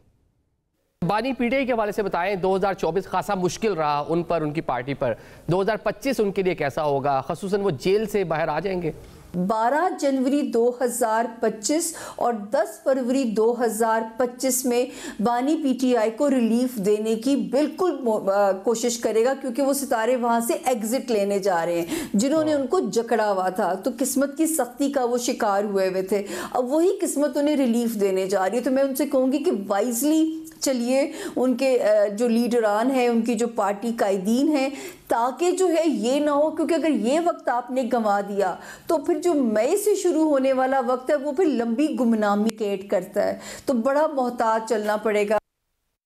Speaker 1: बानी PTI के हवाले से बताएं, 2024 खासा मुश्किल रहा उन पर, उनकी पार्टी पर। 2025 उनके लिए कैसा होगा, ख़ुसूसन वो जेल से बाहर आ जाएंगे?
Speaker 6: 12 जनवरी 2025 और 10 फरवरी 2025 में बानी PTI को रिलीफ देने की बिल्कुल कोशिश करेगा क्योंकि वो सितारे वहाँ से एग्जिट लेने जा रहे हैं जिन्होंने उनको जकड़ा हुआ था। तो किस्मत की सख्ती का वो शिकार हुए थे, अब वही किस्मत उन्हें रिलीफ देने जा रही है। तो मैं उनसे कहूँगी कि वाइजली चलिए, उनके जो लीडरान हैं, उनकी जो पार्टी कायदीन हैं, ताकि जो है ये ना हो, क्योंकि अगर ये वक्त आपने गंवा दिया तो फिर जो मई से शुरू होने वाला वक्त है वो फिर लंबी गुमनामी क्रिएट करता है। तो बड़ा मोहतात चलना पड़ेगा।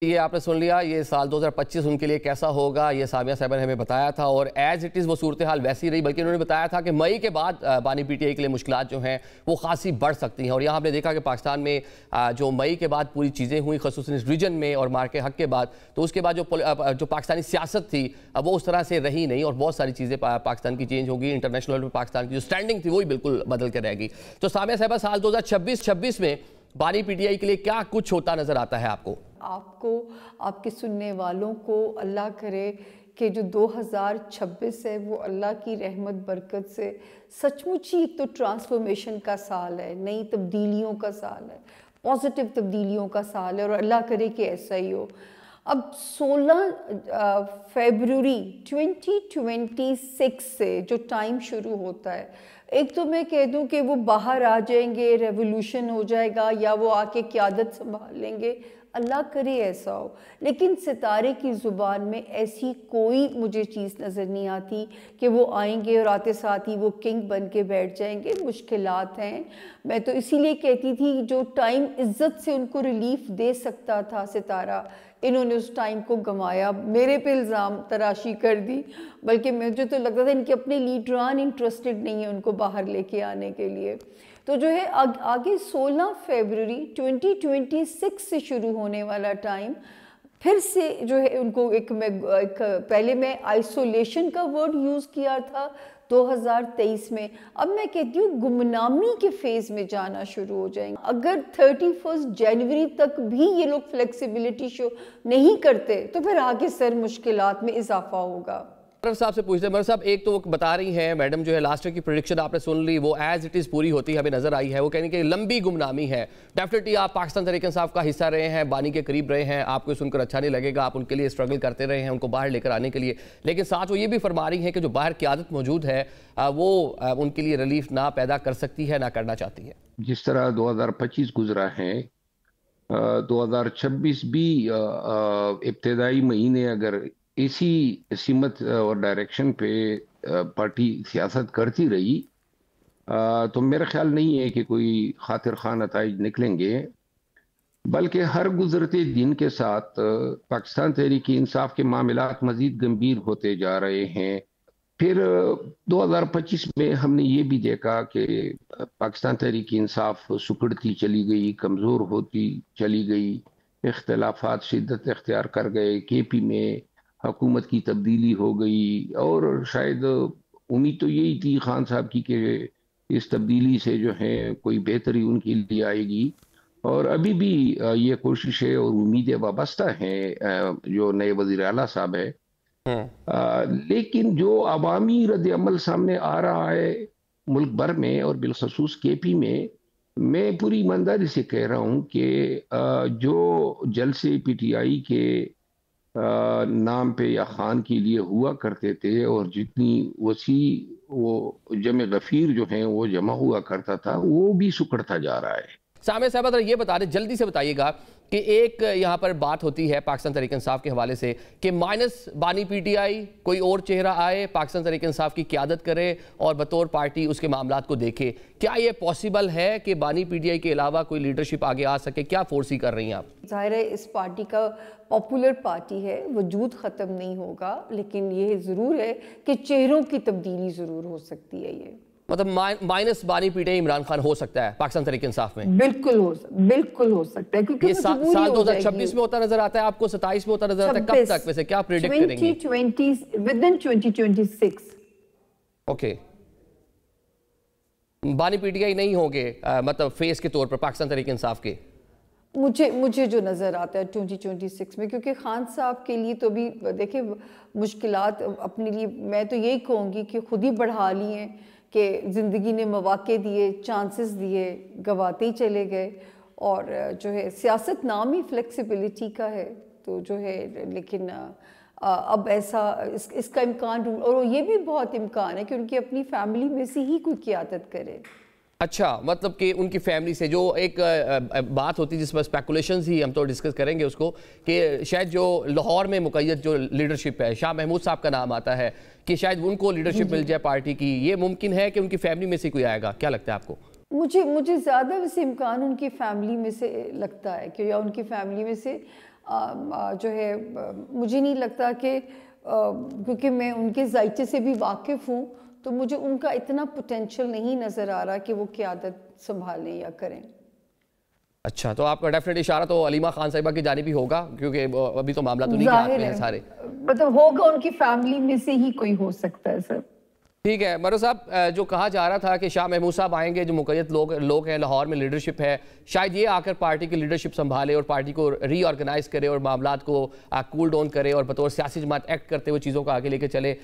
Speaker 1: ये आपने सुन लिया, ये साल 2025 उनके लिए कैसा होगा ये सामिया साहब ने हमें बताया था, और एज इट इज़ वो सूरत हाल वैसी रही, बल्कि उन्होंने बताया था कि मई के बाद बानी पीटीआई के लिए मुश्किलात जो हैं वो खासी बढ़ सकती हैं। और यहाँ आपने देखा कि पाकिस्तान में जो मई के बाद पूरी चीज़ें हुई, ख़ुसूसन इस रीजन में और मार के हक के बाद, तो उसके बाद जो पाकिस्तानी सियासत थी वो उस तरह से रही नहीं, और बहुत सारी चीज़ें पाकिस्तान की चेंज होगी। इंटरनेशनल लेवल पर पाकिस्तान की जो स्टैंडिंग थी वही बिल्कुल बदल के रहेगी। तो सामिया साहब, साल 2026 में बानी पीटीआई के लिए क्या कुछ होता नज़र आता है आपको?
Speaker 6: आपको, आपके सुनने वालों को अल्लाह करे कि जो 2026 है वो अल्लाह की रहमत बरकत से सचमुच ही एक तो ट्रांसफॉर्मेशन का साल है, नई तब्दीलियों का साल है, पॉजिटिव तब्दीलियों का साल है, और अल्लाह करे कि ऐसा ही हो। अब 16 फरवरी 2026 से जो टाइम शुरू होता है, एक तो मैं कह दूं कि वो बाहर आ जाएंगे, रेवोल्यूशन हो जाएगा, या वो आके क़यादत संभाल लेंगे, अल्लाह करे ऐसा हो। लेकिन सितारे की ज़ुबान में ऐसी कोई मुझे चीज़ नज़र नहीं आती कि वो आएंगे और आते साथ ही वो किंग बन के बैठ जाएंगे। मुश्किलात हैं। मैं तो इसीलिए कहती थी जो टाइम इज़्ज़त से उनको रिलीफ दे सकता था सितारा, इन्होंने उस टाइम को गंवाया, मेरे पे इल्ज़ाम तराशी कर दी। बल्कि मुझे तो लगता था इनके अपने लीडरान इंटरेस्टेड नहीं है उनको बाहर लेके आने के लिए। तो जो है आगे 16 फरवरी 2026 से शुरू होने वाला टाइम फिर से जो है उनको एक पहले मैं आइसोलेशन का वर्ड यूज़ किया था 2023 में, अब मैं कहती हूँ गुमनामी के फेज़ में जाना शुरू हो जाएंगे। अगर 31 जनवरी तक भी ये लोग फ्लेक्सिबिलिटी शो नहीं करते तो फिर आगे सर मुश्किलात में इजाफा होगा।
Speaker 1: साहब से पूछते हैं, मर साहब, एक तो वो बता रही हैं मैडम जो है लास्ट ईयर की प्रेडिक्शन आपने सुन ली, वो एज इट इज़ पूरी होती हमें नजर आई है। वो कहने की लंबी गुमनामी है। डेफिनेटली आप पाकिस्तान तहरीक-ए-इंसाफ का हिस्सा रहे हैं, बानी के करीब रहे हैं, आपको सुनकर अच्छा नहीं लगेगा, आप उनके लिए स्ट्रगल करते रहे हैं उनको बाहर लेकर आने के लिए, लेकिन साथ वो ये भी फरमा रही हैं कि जो बाहर क़यादत मौजूद है वो उनके लिए रिलीफ ना पैदा कर सकती है ना करना चाहती है।
Speaker 5: जिस तरह 2025 गुजरा है, 2026 भी इब्तदाई महीने अगर इसी सिमत और डायरेक्शन पे पार्टी सियासत करती रही तो मेरा ख्याल नहीं है कि कोई खातिर खां नताइज निकलेंगे, बल्कि हर गुजरते दिन के साथ पाकिस्तान तहरीक इंसाफ के मामलात मजीद गंभीर होते जा रहे हैं। फिर 2025 में हमने ये भी देखा कि पाकिस्तान तहरीक इंसाफ सुकड़ती चली गई, कमज़ोर होती चली गई, इख्तलाफात शिद्दत इख्तियार कर गए, केपी में हुकूमत की तब्दीली हो गई, और शायद उम्मीद तो यही थी खान साहब की कि इस तब्दीली से जो है कोई बेहतरी उनके लिए आएगी, और अभी भी ये कोशिशें और उम्मीदें वाबस्ता हैं जो नए वज़ीर आला साहब है। लेकिन जो अवामी रद्द अमल सामने आ रहा है मुल्क भर में और बिलखसूस केपी में, मैं पूरी ईमानदारी से कह रहा हूँ कि जो जलसे पीटीआई के नाम पे या खान के लिए हुआ करते थे, और जितनी वसी वो जमे गफीर जो हैं वो जमा हुआ करता था, वो भी सुकड़ता जा रहा है।
Speaker 1: सामिया साहब ये बता रहे, जल्दी से बताइएगा कि एक यहाँ पर बात होती है पाकिस्तान तहरीक इंसाफ के हवाले से कि माइनस बानी पीटीआई कोई और चेहरा आए, पाकिस्तान तहरीक इंसाफ की क़यादत करे और बतौर पार्टी उसके मामलात को देखे। क्या ये पॉसिबल है कि बानी पीटीआई के अलावा कोई लीडरशिप आगे आ सके? क्या फोर्सी कर रही हैं आप?
Speaker 6: जाहिर है इस पार्टी का पॉपुलर पार्टी है, वजूद ख़त्म नहीं होगा, लेकिन ये ज़रूर है कि चेहरों की तब्दीली ज़रूर हो सकती है। ये
Speaker 1: मतलब माइनस बानी पीटीआई इमरान खान हो सकता है पाकिस्तान तहरीक इंसाफ में?
Speaker 6: बिल्कुल हो सकता है, क्योंकि
Speaker 1: ये साल 2026 में होता नजर आता है आपको, 27 में होता नजर आता है, कब तक वैसे क्या प्रेडिक्ट करेंगे?
Speaker 6: 2020 विदिन 2026।
Speaker 1: ओके, बानी पीटीआई नहीं होंगे मतलब फेस के तौर पर पाकिस्तान तहरीक इंसाफ के?
Speaker 6: मुझे जो नज़र आता है 2026 में, क्योंकि खान साहब के लिए तो भी देखिए मुश्किलात अपने लिए मैं तो यही कहूँगी कि खुद ही बढ़ा ली हैं कि ज़िंदगी ने मौके दिए, चांसेस दिए, गवाते ही चले गए, और जो है सियासत नाम ही फ्लेक्सिबिलिटी का है, तो जो है लेकिन अब ऐसा इसका इम्कान, और ये भी बहुत इम्कान है कि उनकी अपनी फैमिली में से ही कोई क़यादत करे।
Speaker 1: अच्छा, मतलब कि उनकी फैमिली से जो एक बात होती है जिस पर स्पेकुलेशंस ही हम तो डिस्कस करेंगे उसको, कि शायद जो लाहौर में मुक़य्यद जो लीडरशिप है, शाह महमूद साहब का नाम आता है कि शायद उनको लीडरशिप मिल जाए पार्टी की, ये मुमकिन है कि उनकी फैमिली में से कोई आएगा? क्या लगता है आपको?
Speaker 6: मुझे ज़्यादा वैसे इम्कान उनकी फैमिली में से लगता है कि या उनकी फैमिली में से जो है मुझे नहीं लगता कि क्योंकि मैं उनके जायचे से भी वाकिफ़ हूँ, तो मुझे उनका इतना पोटेंशियल नहीं नज़र आ रहा कि वो क़यादत संभालें या करें।
Speaker 1: अच्छा, तो आपका डेफिनेट इशारा तो अलीमा खान साहिबा की जानिब ही होगा, क्योंकि अभी तो मामला तो नहीं के हाथ में है सारे,
Speaker 6: मतलब होगा उनकी फैमिली में से ही कोई हो सकता है सर।
Speaker 1: ठीक है। मरो साहब, जो कहा जा रहा था कि शाह महमूद साहब आएंगे, जो मुक़य्यद लोग हैं, लाहौर में लीडरशिप है, शायद ये आकर पार्टी की लीडरशिप संभाले और पार्टी को रीऑर्गेनाइज करे और मामलात को कूल डाउन करे और बतौर सियासी जमात एक्ट करते हुए चीज़ों को आगे लेके चले,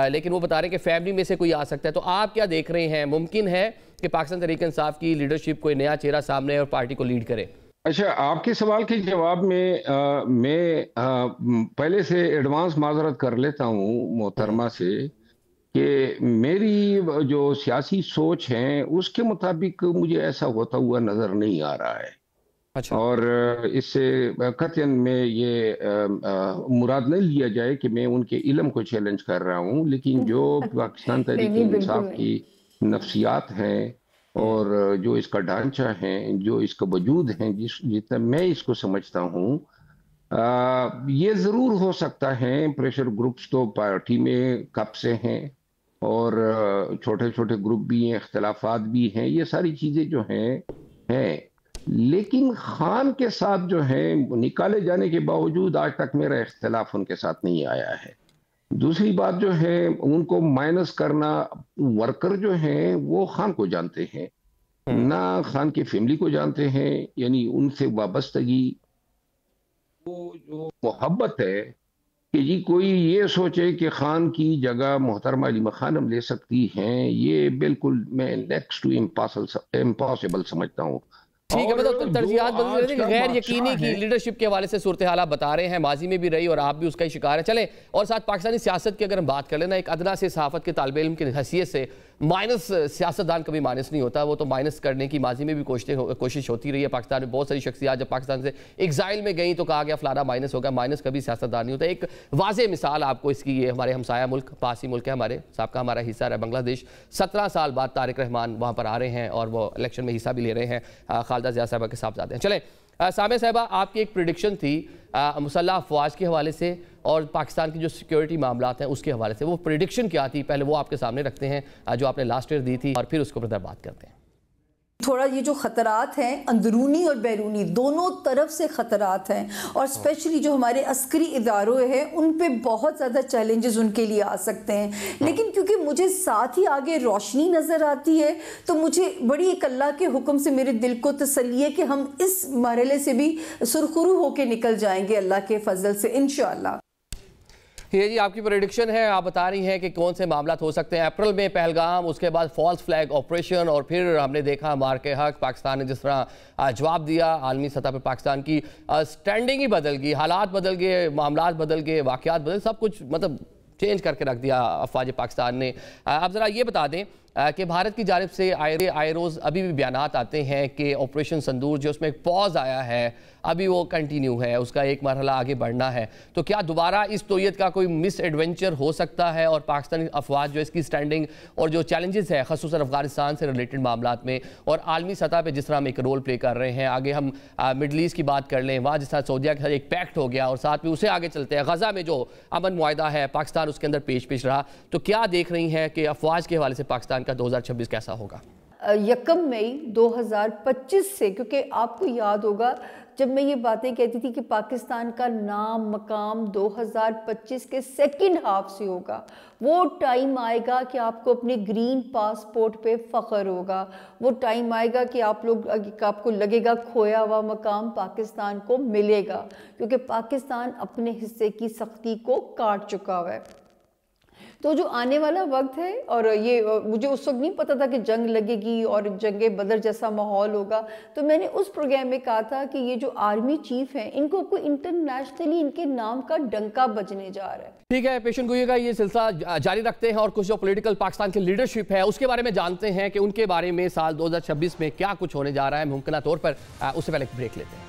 Speaker 1: लेकिन वो बता रहे हैं कि फैमिली में से कोई आ सकता है। तो आप क्या देख रहे हैं, मुमकिन है कि पाकिस्तान तहरीक इंसाफ की लीडरशिप कोई नया चेहरा सामने और पार्टी को लीड करे?
Speaker 7: अच्छा, आपके सवाल के जवाब में मैं पहले से एडवांस माजरत कर लेता हूँ मोहतरमा से कि मेरी जो सियासी सोच है उसके मुताबिक मुझे ऐसा होता हुआ नजर नहीं आ रहा है।
Speaker 1: अच्छा।
Speaker 7: और इससे कतई में ये मुराद नहीं लिया जाए कि मैं उनके इल्म को चैलेंज कर रहा हूँ, लेकिन जो पाकिस्तान तहरीक इंसाफ की नफ्सियात हैं और जो इसका ढांचा है, जो इसका वजूद है, जितना मैं इसको समझता हूँ, ये ज़रूर हो सकता है। प्रेशर ग्रुप्स तो पार्टी में कब से हैं और छोटे छोटे ग्रुप भी हैं, इख्तलाफात भी हैं, ये सारी चीज़ें जो हैं, लेकिन खान के साथ जो है निकाले जाने के बावजूद आज तक मेरा इख्तलाफ उनके साथ नहीं आया है। दूसरी बात जो है, उनको माइनस करना, वर्कर जो हैं वो खान को जानते हैं ना खान की फैमिली को जानते हैं, यानी उनसे वाबस्तगी, वो जो मोहब्बत है कि जी कोई ये सोचे कि खान की जगह मोहतरमा अलीमा खानम ले सकती हैं, ये बिल्कुल मैं नेक्स्ट टू इम्पॉसिबल समझता हूँ।
Speaker 1: ठीक है, मतलब तरजीहात बदल रहे थे कि गैर यकीनी की लीडरशिप के हवाले से सूरत हाल आप बता रहे हैं, माजी में भी रही और आप भी उसका ही शिकार है। चलें, और साथ पाकिस्तानी सियासत की अगर हम बात कर लेना, एक अदना से सहाफत के तालिब इल्म की हैसियत से माइनस सियासतदान कभी माइनस नहीं होता, वो तो माइनस करने की माजी में भी कोशिश होती रही है। पाकिस्तान में बहुत सारी शख्सियात जब पाकिस्तान से एग्जाइल में गई तो कहा गया फलाना माइनस होगा, माइनस कभी सियासतदान नहीं होता। एक वाज़े मिसाल आपको इसकी, ये हमारे हमसाया मुल्क, पासी मुल्क है हमारे, साहब हमारा हिस्सा है बांग्लादेश। 17 साल बाद तारिक रहमान वहाँ पर आ रहे हैं और वो इलेक्शन में हिस्सा भी ले रहे हैं, खालिदा ज़िया साहबा के साहबजादे हैं। चलें, सामे साहबा, आपकी एक प्रेडिक्शन थी मुसल्लह अफवाज के हवाले से और पाकिस्तान की जो सिक्योरिटी मामलात हैं उसके हवाले से, वो प्रेडिक्शन क्या थी? पहले वो आपके सामने रखते हैं जो आपने लास्ट ईयर दी थी और फिर उसके ऊपर बात करते हैं।
Speaker 6: थोड़ा ये जो ख़तरात हैं अंदरूनी और बैरूनी दोनों तरफ से ख़तरात हैं, और स्पेशली जो हमारे अस्करी इदारों हैं उन पे बहुत ज़्यादा चैलेंजेस उनके लिए आ सकते हैं। लेकिन क्योंकि मुझे साथ ही आगे रोशनी नज़र आती है, तो मुझे बड़ी एक अल्लाह के हुक्म से मेरे दिल को तसल्ली है कि हम इस मरहले से भी सुरखुरू होकर निकल जाएंगे अल्लाह के फजल से इंशाअल्लाह।
Speaker 1: ये जी आपकी प्रेडिक्शन है, आप बता रही हैं कि कौन से मामला हो सकते हैं। अप्रैल में पहलगाम, उसके बाद फॉल्स फ्लैग ऑपरेशन, और फिर हमने देखा मार के हक, पाकिस्तान ने जिस तरह जवाब दिया, आलमी सतह पर पाकिस्तान की स्टैंडिंग ही बदल गई, हालात बदल गए, मामलात बदल गए, वाक़यात बदल, सब कुछ मतलब चेंज करके रख दिया अफवाज पाकिस्तान ने। अब ज़रा ये बता दें कि भारत की जानिब से आए रोज़ अभी भी बयानात आते हैं कि ऑपरेशन संदूर जो उसमें एक पॉज आया है अभी वो कंटिन्यू है, उसका एक मरहला आगे बढ़ना है, तो क्या दोबारा इस तोयत का कोई मिस एडवेंचर हो सकता है? और पाकिस्तानी अफवाज जो इसकी स्टैंडिंग और जो चैलेंजेस है ख़ुसूसन अफगानिस्तान से रिलेटेड मामलात में और आलमी सतह पर जिस तरह हम एक रोल प्ले कर रहे हैं, आगे हम मिडल ईस्ट की बात कर लें, वहाँ जिस तरह सऊदीया के साथ एक पैक्ट हो गया और साथ में उसे आगे चलते हैं, गज़ा में जो अमन मुआहदा है पाकिस्तान उसके अंदर पेश रहा, तो क्या देख रही हैं कि अफवाज के हवाले से पाकिस्तान का 2026 कैसा होगा?
Speaker 6: 1 मई 2025 से, क्योंकि आपको याद होगा जब मैं ये बातें कहती थी कि पाकिस्तान का नाम मकाम 2025 के सेकंड हाफ से होगा, वो टाइम आएगा कि आपको अपने ग्रीन पासपोर्ट पे फ़ख्र होगा, वो टाइम आएगा कि आपको लगेगा खोया हुआ मकाम पाकिस्तान को मिलेगा, क्योंकि पाकिस्तान अपने हिस्से की सख्ती को काट चुका हुआ है। तो जो आने वाला वक्त है, और ये मुझे उस वक्त नहीं पता था कि जंग लगेगी और जंगे बदर जैसा माहौल होगा, तो मैंने उस प्रोग्राम में कहा था कि ये जो आर्मी चीफ हैं इनको कोई इंटरनेशनली इनके नाम का डंका बजने जा रहा है।
Speaker 1: ठीक है, पेशन गोई का ये सिलसिला जारी रखते हैं और कुछ जो पॉलिटिकल पाकिस्तान की लीडरशिप है उसके बारे में जानते हैं कि उनके बारे में साल 2026 में क्या कुछ होने जा रहा है मुमकिन तौर पर। उससे पहले एक ब्रेक लेते हैं।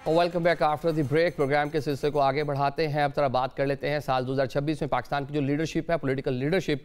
Speaker 1: Welcome back after the break. Programme के सिलसिले को आगे बढ़ाते हैं। अब तरह बात कर लेते हैं साल 2026 में पाकिस्तान की जो लीडरशिप है, पॉलिटिकल लीडरशिप,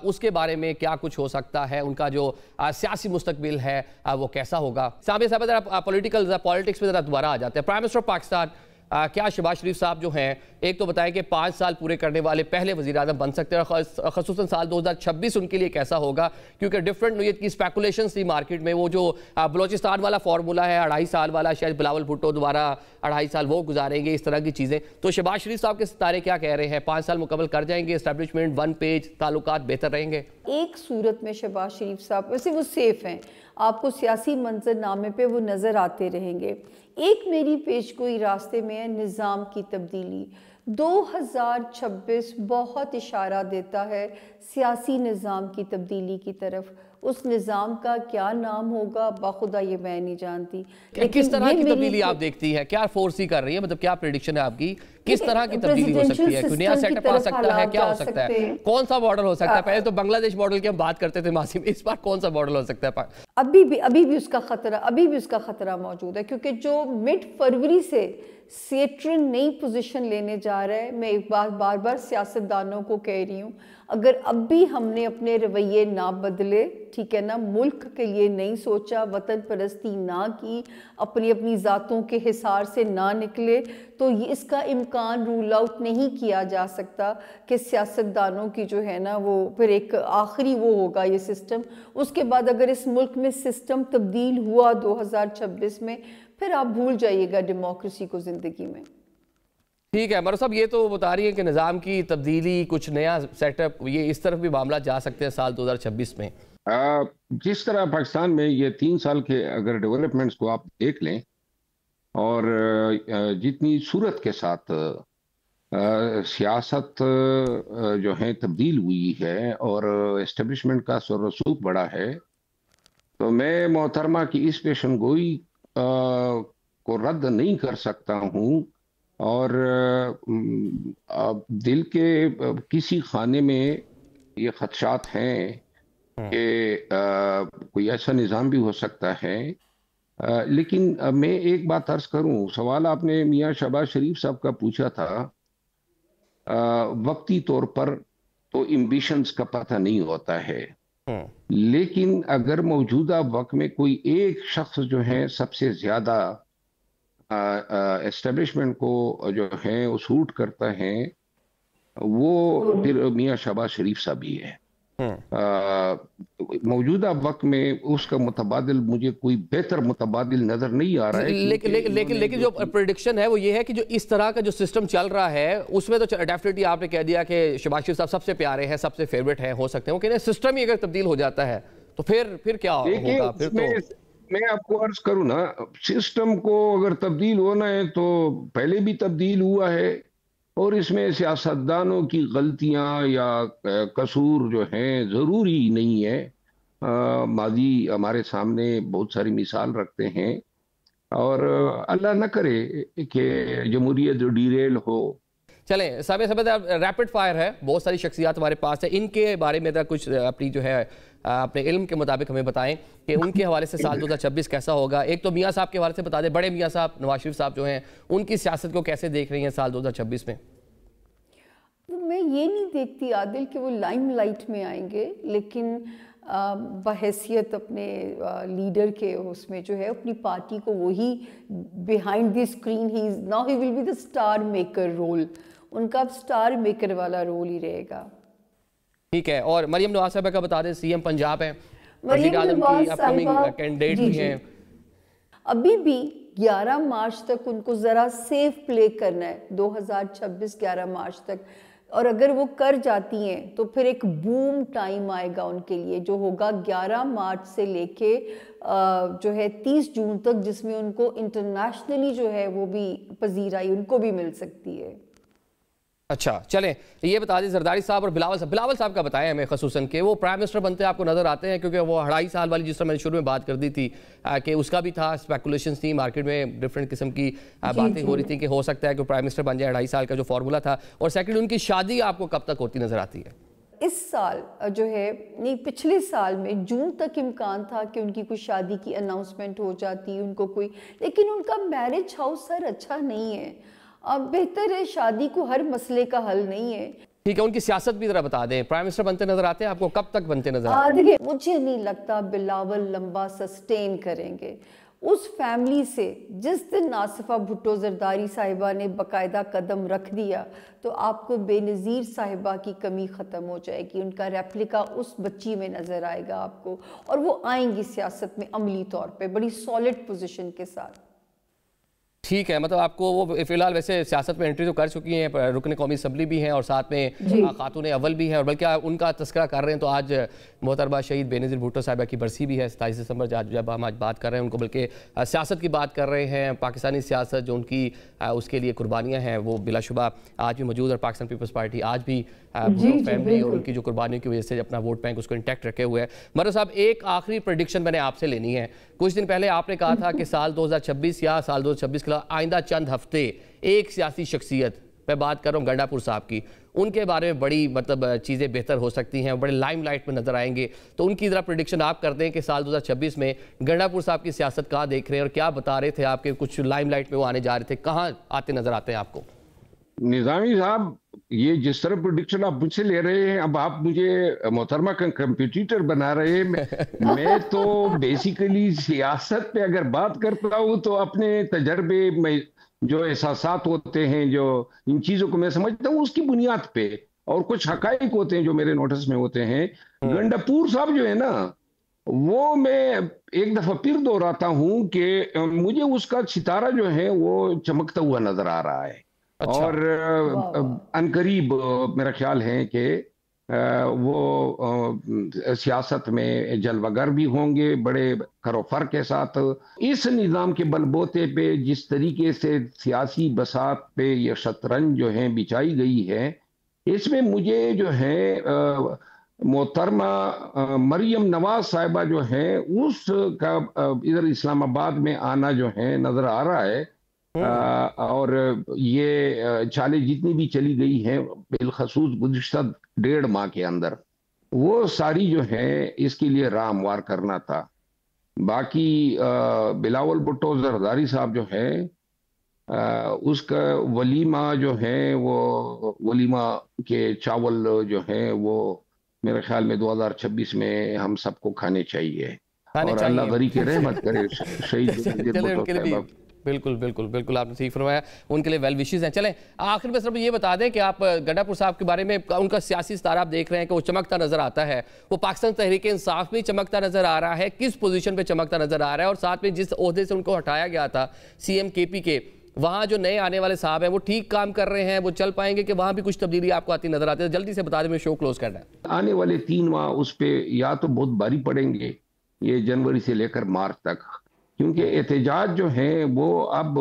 Speaker 1: उसके बारे में क्या कुछ हो सकता है, उनका जो सियासी मुस्तकबिल है वो कैसा होगा। साबिर साहब, जरा पॉलिटिक्स में जरा दोबारा आ जाते हैं। प्राइम मिनिस्टर ऑफ पाकिस्तान क्या शहबाज शरीफ साहब जो हैं, एक तो बताएं कि 5 साल पूरे करने वाले पहले वज़ीर आज़म बन सकते हैं, और ख़ुसूसन साल 2026 उनके लिए कैसा होगा, क्योंकि डिफरेंट नोयत की स्पेकुलेशंस थी मार्केट में। वो जो बलोचिस्तान वाला फार्मूला है 2.5 साल वाला, शायद बिलावल भुट्टो दोबारा 2.5 साल वो गुजारेंगे, इस तरह की चीज़ें। तो शहबाज शरीफ साहब के सितारे क्या कह रहे हैं, 5 साल मुकम्मल कर जाएंगे, एस्टैब्लिशमेंट 1 पेज, ताल्लुकात बेहतर रहेंगे?
Speaker 6: एक सूरत में शहबाज शरीफ साहब वैसे वो सेफ हैं, आपको सियासी मंजरनामे पे वो नज़र आते रहेंगे। एक मेरी पेशगोई रास्ते में है निज़ाम की तब्दीली। 2026 बहुत इशारा देता है सियासी निज़ाम की तब्दीली की तरफ। उस निज़ाम का क्या नाम होगा बाखुदा ये मैं नहीं जानती।
Speaker 1: किस तरह की तब्दीली आप देखती है, क्या फोर्सी कर रही है, मतलब क्या प्रेडिक्शन है आपकी, किस तरह की तब्दीली हो सकती है? कोई नया सेटअप आ सकता है, क्या हो सकता है, कौन सा मॉडल हो सकता है? पहले तो बांग्लादेश मॉडल की हम बात करते थे मासिम, इस बार कौन सा मॉडल हो सकता है?
Speaker 6: अभी भी उसका खतरा मौजूद है, क्योंकि जो मिड फरवरी से सेट्रन नई पोजीशन लेने जा रहा है। मैं एक बार बार सियासतदानों को कह रही हूँ, अगर अब भी हमने अपने रवैये ना बदले, ठीक है ना, मुल्क के लिए नहीं सोचा, वतन परस्ती ना की, अपनी ज़ातों के हिसार से ना निकले, तो ये इसका इम्कान रूल आउट नहीं किया जा सकता कि सियासतदानों की जो है ना वो फिर एक आखिरी वो होगा ये सिस्टम। उसके बाद अगर इस मुल्क में सिस्टम तब्दील हुआ 2026 में, फिर आप भूल जाइएगा डेमोक्रेसी को ज़िंदगी में।
Speaker 1: ठीक है मरो साहब, ये तो बता रही है कि निज़ाम की तब्दीली, कुछ नया सेटअप, ये इस तरफ भी मामला जा सकते हैं साल 2026 में।
Speaker 7: जिस तरह पाकिस्तान में ये 3 साल के अगर डेवलपमेंट्स को आप देख लें, और जितनी सूरत के साथ सियासत जो है तब्दील हुई है और एस्टेब्लिशमेंट का रसूख बढ़ा है, तो मैं मोहतरमा की इस पेशन गोई को रद्द नहीं कर सकता हूँ। और दिल के किसी खाने में ये खदशात हैं कि कोई ऐसा निज़ाम भी हो सकता है। लेकिन मैं एक बात अर्ज करूं, सवाल आपने मियां शहबाज शरीफ साहब का पूछा था, वक्ती तौर पर तो एम्बिशंस का पता नहीं होता है, लेकिन अगर मौजूदा वक्त में कोई एक शख्स जो है सबसे ज्यादा एस्टेब्लिशमेंट को जो है वो सूट करता है, वो फिर मियां शहबाज शरीफ साहब ही है। मौजूदा वक्त में उसका मुतबादिल मुझे कोई बेहतर मुतबादिल नजर नहीं आ रहा है।
Speaker 1: लेकिन जो प्रेडिक्शन है वो ये है कि जो इस तरह का जो सिस्टम चल रहा है उसमें तो डेफिनेटली आपने कह दिया कि शहबाज शरीफ साहब सबसे प्यारे हैं, सबसे फेवरेट हैं, हो सकते हैं। वो कहते हैं सिस्टम ही अगर तब्दील हो जाता है तो फिर क्या होगा? फिर तो
Speaker 7: मैं आपको अर्ज करूं ना, सिस्टम को अगर तब्दील होना है तो पहले भी तब्दील हुआ है, और इसमें सियासतदानों की गलतियां या कसूर जो हैं ज़रूरी नहीं है। माजी हमारे सामने बहुत सारी मिसाल रखते हैं, और अल्लाह न करे कि जमहूरियत जो डिरेल हो।
Speaker 1: चलें साबिर साहब, रैपिड फायर है, बहुत सारी शख्सियात हमारे पास है, इनके बारे में कुछ अपनी जो है अपने इल्म के मुताबिक हमें बताएं कि उनके हवाले से साल 2026 कैसा होगा। एक तो मियाँ साहब के हवाले से बता दें, बड़े मियाँ साहब नवाज शरीफ साहब जो हैं, उनकी सियासत को कैसे देख रही हैं साल 2026 में?
Speaker 6: मैं ये नहीं देखती आदिल कि वो लाइमलाइट में आएंगे, लेकिन बहैसियत अपने लीडर के उसमें जो है अपनी पार्टी को वही बिहाइंड द स्क्रीन ही now he will be the star maker role, उनका अब स्टार मेकर वाला रोल ही रहेगा।
Speaker 1: ठीक है, और मरियम नवाज साहिबा का बता दें, सीएम पंजाब है,
Speaker 6: मरियम नवाज साहिबा
Speaker 1: कैंडिडेट भी हैं।
Speaker 6: अभी भी 11 मार्च तक उनको ज़रा सेफ प्ले करना है, 2026 11 मार्च तक, और अगर वो कर जाती हैं तो फिर एक बूम टाइम आएगा उनके लिए, जो होगा 11 मार्च से लेके जो है 30 जून तक, जिसमें उनको इंटरनेशनली जो है वो भी पजीराई उनको भी मिल सकती है।
Speaker 1: अच्छा चलें, ये बता दें जरदारी साहब और बिलावल साहब का बताएं हमें खसूसन के वो प्राइम मिनिस्टर बनते आपको नजर आते हैं? क्योंकि वो 2.5 साल वाली जिस तरह मैंने शुरू में बात कर दी थी कि उसका भी था, स्पेकुलेशंस थी मार्केट में, डिफरेंट किस्म की बातें हो रही थी कि हो सकता है कि प्राइम मिनिस्टर बन जाए, 2.5 साल का जो फार्मूला था। और सेकंड, उनकी शादी आपको कब तक होती नजर आती है?
Speaker 6: इस साल जो है, नहीं पिछले साल में जून तक इम्कान था कि उनकी कोई शादी की अनाउंसमेंट हो जाती, उनको कोई, लेकिन उनका मैरिज हाउस सर अच्छा नहीं है। अब बेहतर है, शादी को हर मसले का हल नहीं है।
Speaker 1: ठीक है, उनकी सियासत भी जरा बता दें। प्राइम मिनिस्टर बनते नजर आते हैं आपको? कब तक बनते नजर आते हैं?
Speaker 6: देखिए, मुझे नहीं लगता बिलावल लंबा सस्टेन करेंगे। उस फैमिली से जिस दिन आसिफा भुट्टो जरदारी साहिबा ने बाकायदा कदम रख दिया तो आपको बेनज़ीर साहिबा की कमी ख़त्म हो जाएगी, उनका रेप्लिका उस बच्ची में नज़र आएगा आपको, और वो आएंगी सियासत में अमली तौर पे बड़ी सॉलिड पोजीशन के साथ।
Speaker 1: ठीक है, मतलब आपको वो फिलहाल वैसे सियासत में एंट्री तो कर चुकी हैं, रुकन कौमी असम्बली भी हैं और साथ में खातून अव्वल भी हैं, और बल्कि उनका तस्करा कर रहे हैं तो आज मोहतरमा शहीद बेनज़ीर भुट्टो साहिबा की बरसी भी है 27 दिसंबर, जब हम आज बात कर रहे हैं उनको, बल्कि सियासत की बात कर रहे हैं। पाकिस्तानी सियासत जो उनकी उसके लिए कुर्बानियाँ हैं वो बिलाशुबा आज भी मौजूद है। पाकिस्तान पीपल्स पार्टी आज भी फैमिली और उनकी जो कुर्बानियों की वजह से अपना वोट बैंक उसको इंटैक्ट रखे हुए है। मर्र साहब, एक आखिरी प्रेडिक्शन मैंने आपसे लेनी है। कुछ दिन पहले आपने कहा था कि साल 2026 या साल 2026 के आइंदा चंद हफ्ते एक सियासी शख्सियत, मैं बात कर रहा हूँ गंडापुर साहब की, उनके बारे में बड़ी मतलब चीज़ें बेहतर हो सकती हैं, बड़े लाइमलाइट में नजर आएंगे, तो उनकी ज़रा प्रेडिक्शन आप कर दें कि साल 2026 में गंडापुर साहब की सियासत कहाँ देख रहे हैं और क्या बता रहे थे आपके कुछ लाइमलाइट में वो आने जा रहे थे, कहाँ आते नजर आते हैं आपको?
Speaker 7: निजामी साहब, ये जिस तरह प्रोडिक्शन आप मुझसे ले रहे हैं, अब आप मुझे मोहतरमा का कंपटीटर बना रहे हैं। मैं तो बेसिकली सियासत पे अगर बात करता हूँ तो अपने तजर्बे में जो एहसासात होते हैं, जो इन चीजों को मैं समझता हूँ उसकी बुनियाद पे, और कुछ हकाइक होते हैं जो मेरे नोटिस में होते हैं। गंडापुर साहब जो है ना, वो मैं एक दफा फिर दोहराता हूँ कि मुझे उसका सितारा जो है वो चमकता हुआ नजर आ रहा है। अच्छा। और अनकरीब मेरा ख्याल है कि वो सियासत में जलवागर भी होंगे बड़े खरोफर के साथ। इस निज़ाम के बलबूते पे जिस तरीके से सियासी बसात पे ये शतरंज जो है बिछाई गई है, इसमें मुझे जो है मोहतरमा मरियम नवाज साहिबा जो है उसका इधर इस्लामाबाद में आना जो है नजर आ रहा है। और ये चालें जितनी भी चली गई हैं बिलखसूस गुज़िश्ता 1.5 माह के अंदर, वो सारी जो है इसके लिए राह हमवार करना था। बाकी बिलावल भुट्टो जरदारी साहब जो है उसका वलीमा जो है, वो वलीमा के चावल जो है वो मेरे ख्याल में 2026 में हम सबको खाने चाहिए, और अल्लाह गरी के रहमत करे शहीद।
Speaker 1: बिल्कुल बिल्कुल बिल्कुल, आपने ठीक फरमाया, उनके लिए वेल विशेस हैं। चलें आखिर में सिर्फ ये बता दें कि आप गंडापुर साहब के बारे में उनका सियासी सितारा आप देख रहे हैं कि वो चमकता नजर आता है, वो पाकिस्तान तहरीक इंसाफ में चमकता नजर आ रहा है, किस पोजीशन पे चमकता नजर आ रहा है, और साथ में जिस ओहदे से उनको हटाया गया था CM KP के, वहाँ जो नए आने वाले साहब हैं वो ठीक काम कर रहे हैं, वो चल पाएंगे कि वहाँ भी कुछ तब्दीली आपको आती नजर आती है? जल्दी से बता दें, मैं शो क्लोज करना है।
Speaker 7: आने वाले 3 माह उस पर या तो बहुत भारी पड़ेंगे, ये जनवरी से लेकर मार्च तक, क्योंकि एहतजाज जो है वो अब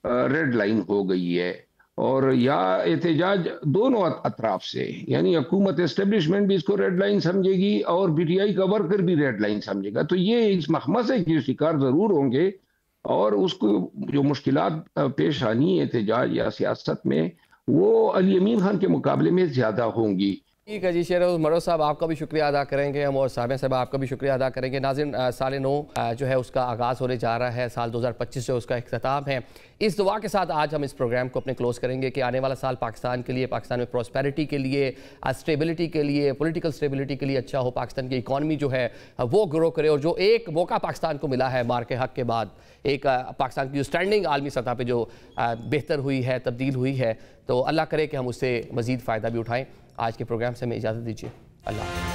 Speaker 7: रेड लाइन हो गई है, और या एहतजाज दोनों अतराफ से, यानी हुकूमत एस्टेब्लिशमेंट भी इसको रेड लाइन समझेगी और PTI का वर्कर भी रेड लाइन समझेगा, तो ये इस महमसे के शिकार जरूर होंगे, और उसको जो मुश्किलात पेश आनी एहतजाज या सियासत में वो अली अमीन खान के मुकाबले में ज्यादा होंगी।
Speaker 1: ठीक है जी, शेर मरो साहब आपका भी शुक्रिया अदा करेंगे हम, और साबिया साहब आपका भी शुक्रिया अदा करेंगे। नाज़रीन, साल 9 जो है उसका आगाज़ होने जा रहा है, साल 2025 जो उसका इख्तिताम है। इस दुआ के साथ आज हम इस प्रोग्राम को अपने क्लोज करेंगे कि आने वाला साल पाकिस्तान के लिए, पाकिस्तान में प्रॉस्पेरिटी के लिए, स्टेबिलिटी के लिए, पॉलिटिकल स्टेबिलिटी के लिए अच्छा हो, पाकिस्तान की इकॉनमी जो है वो ग्रो करे, और जो एक मौका पाकिस्तान को मिला है मार के हक के बाद, एक पाकिस्तान की जो स्टैंडिंग आलमी सतह पर जो बेहतर हुई है, तब्दील हुई है, तो अल्लाह करे कि हम उससे मज़ीद फ़ायदा भी उठाएँ। आज के प्रोग्राम से हमें इजाज़त दीजिए। अल्लाह।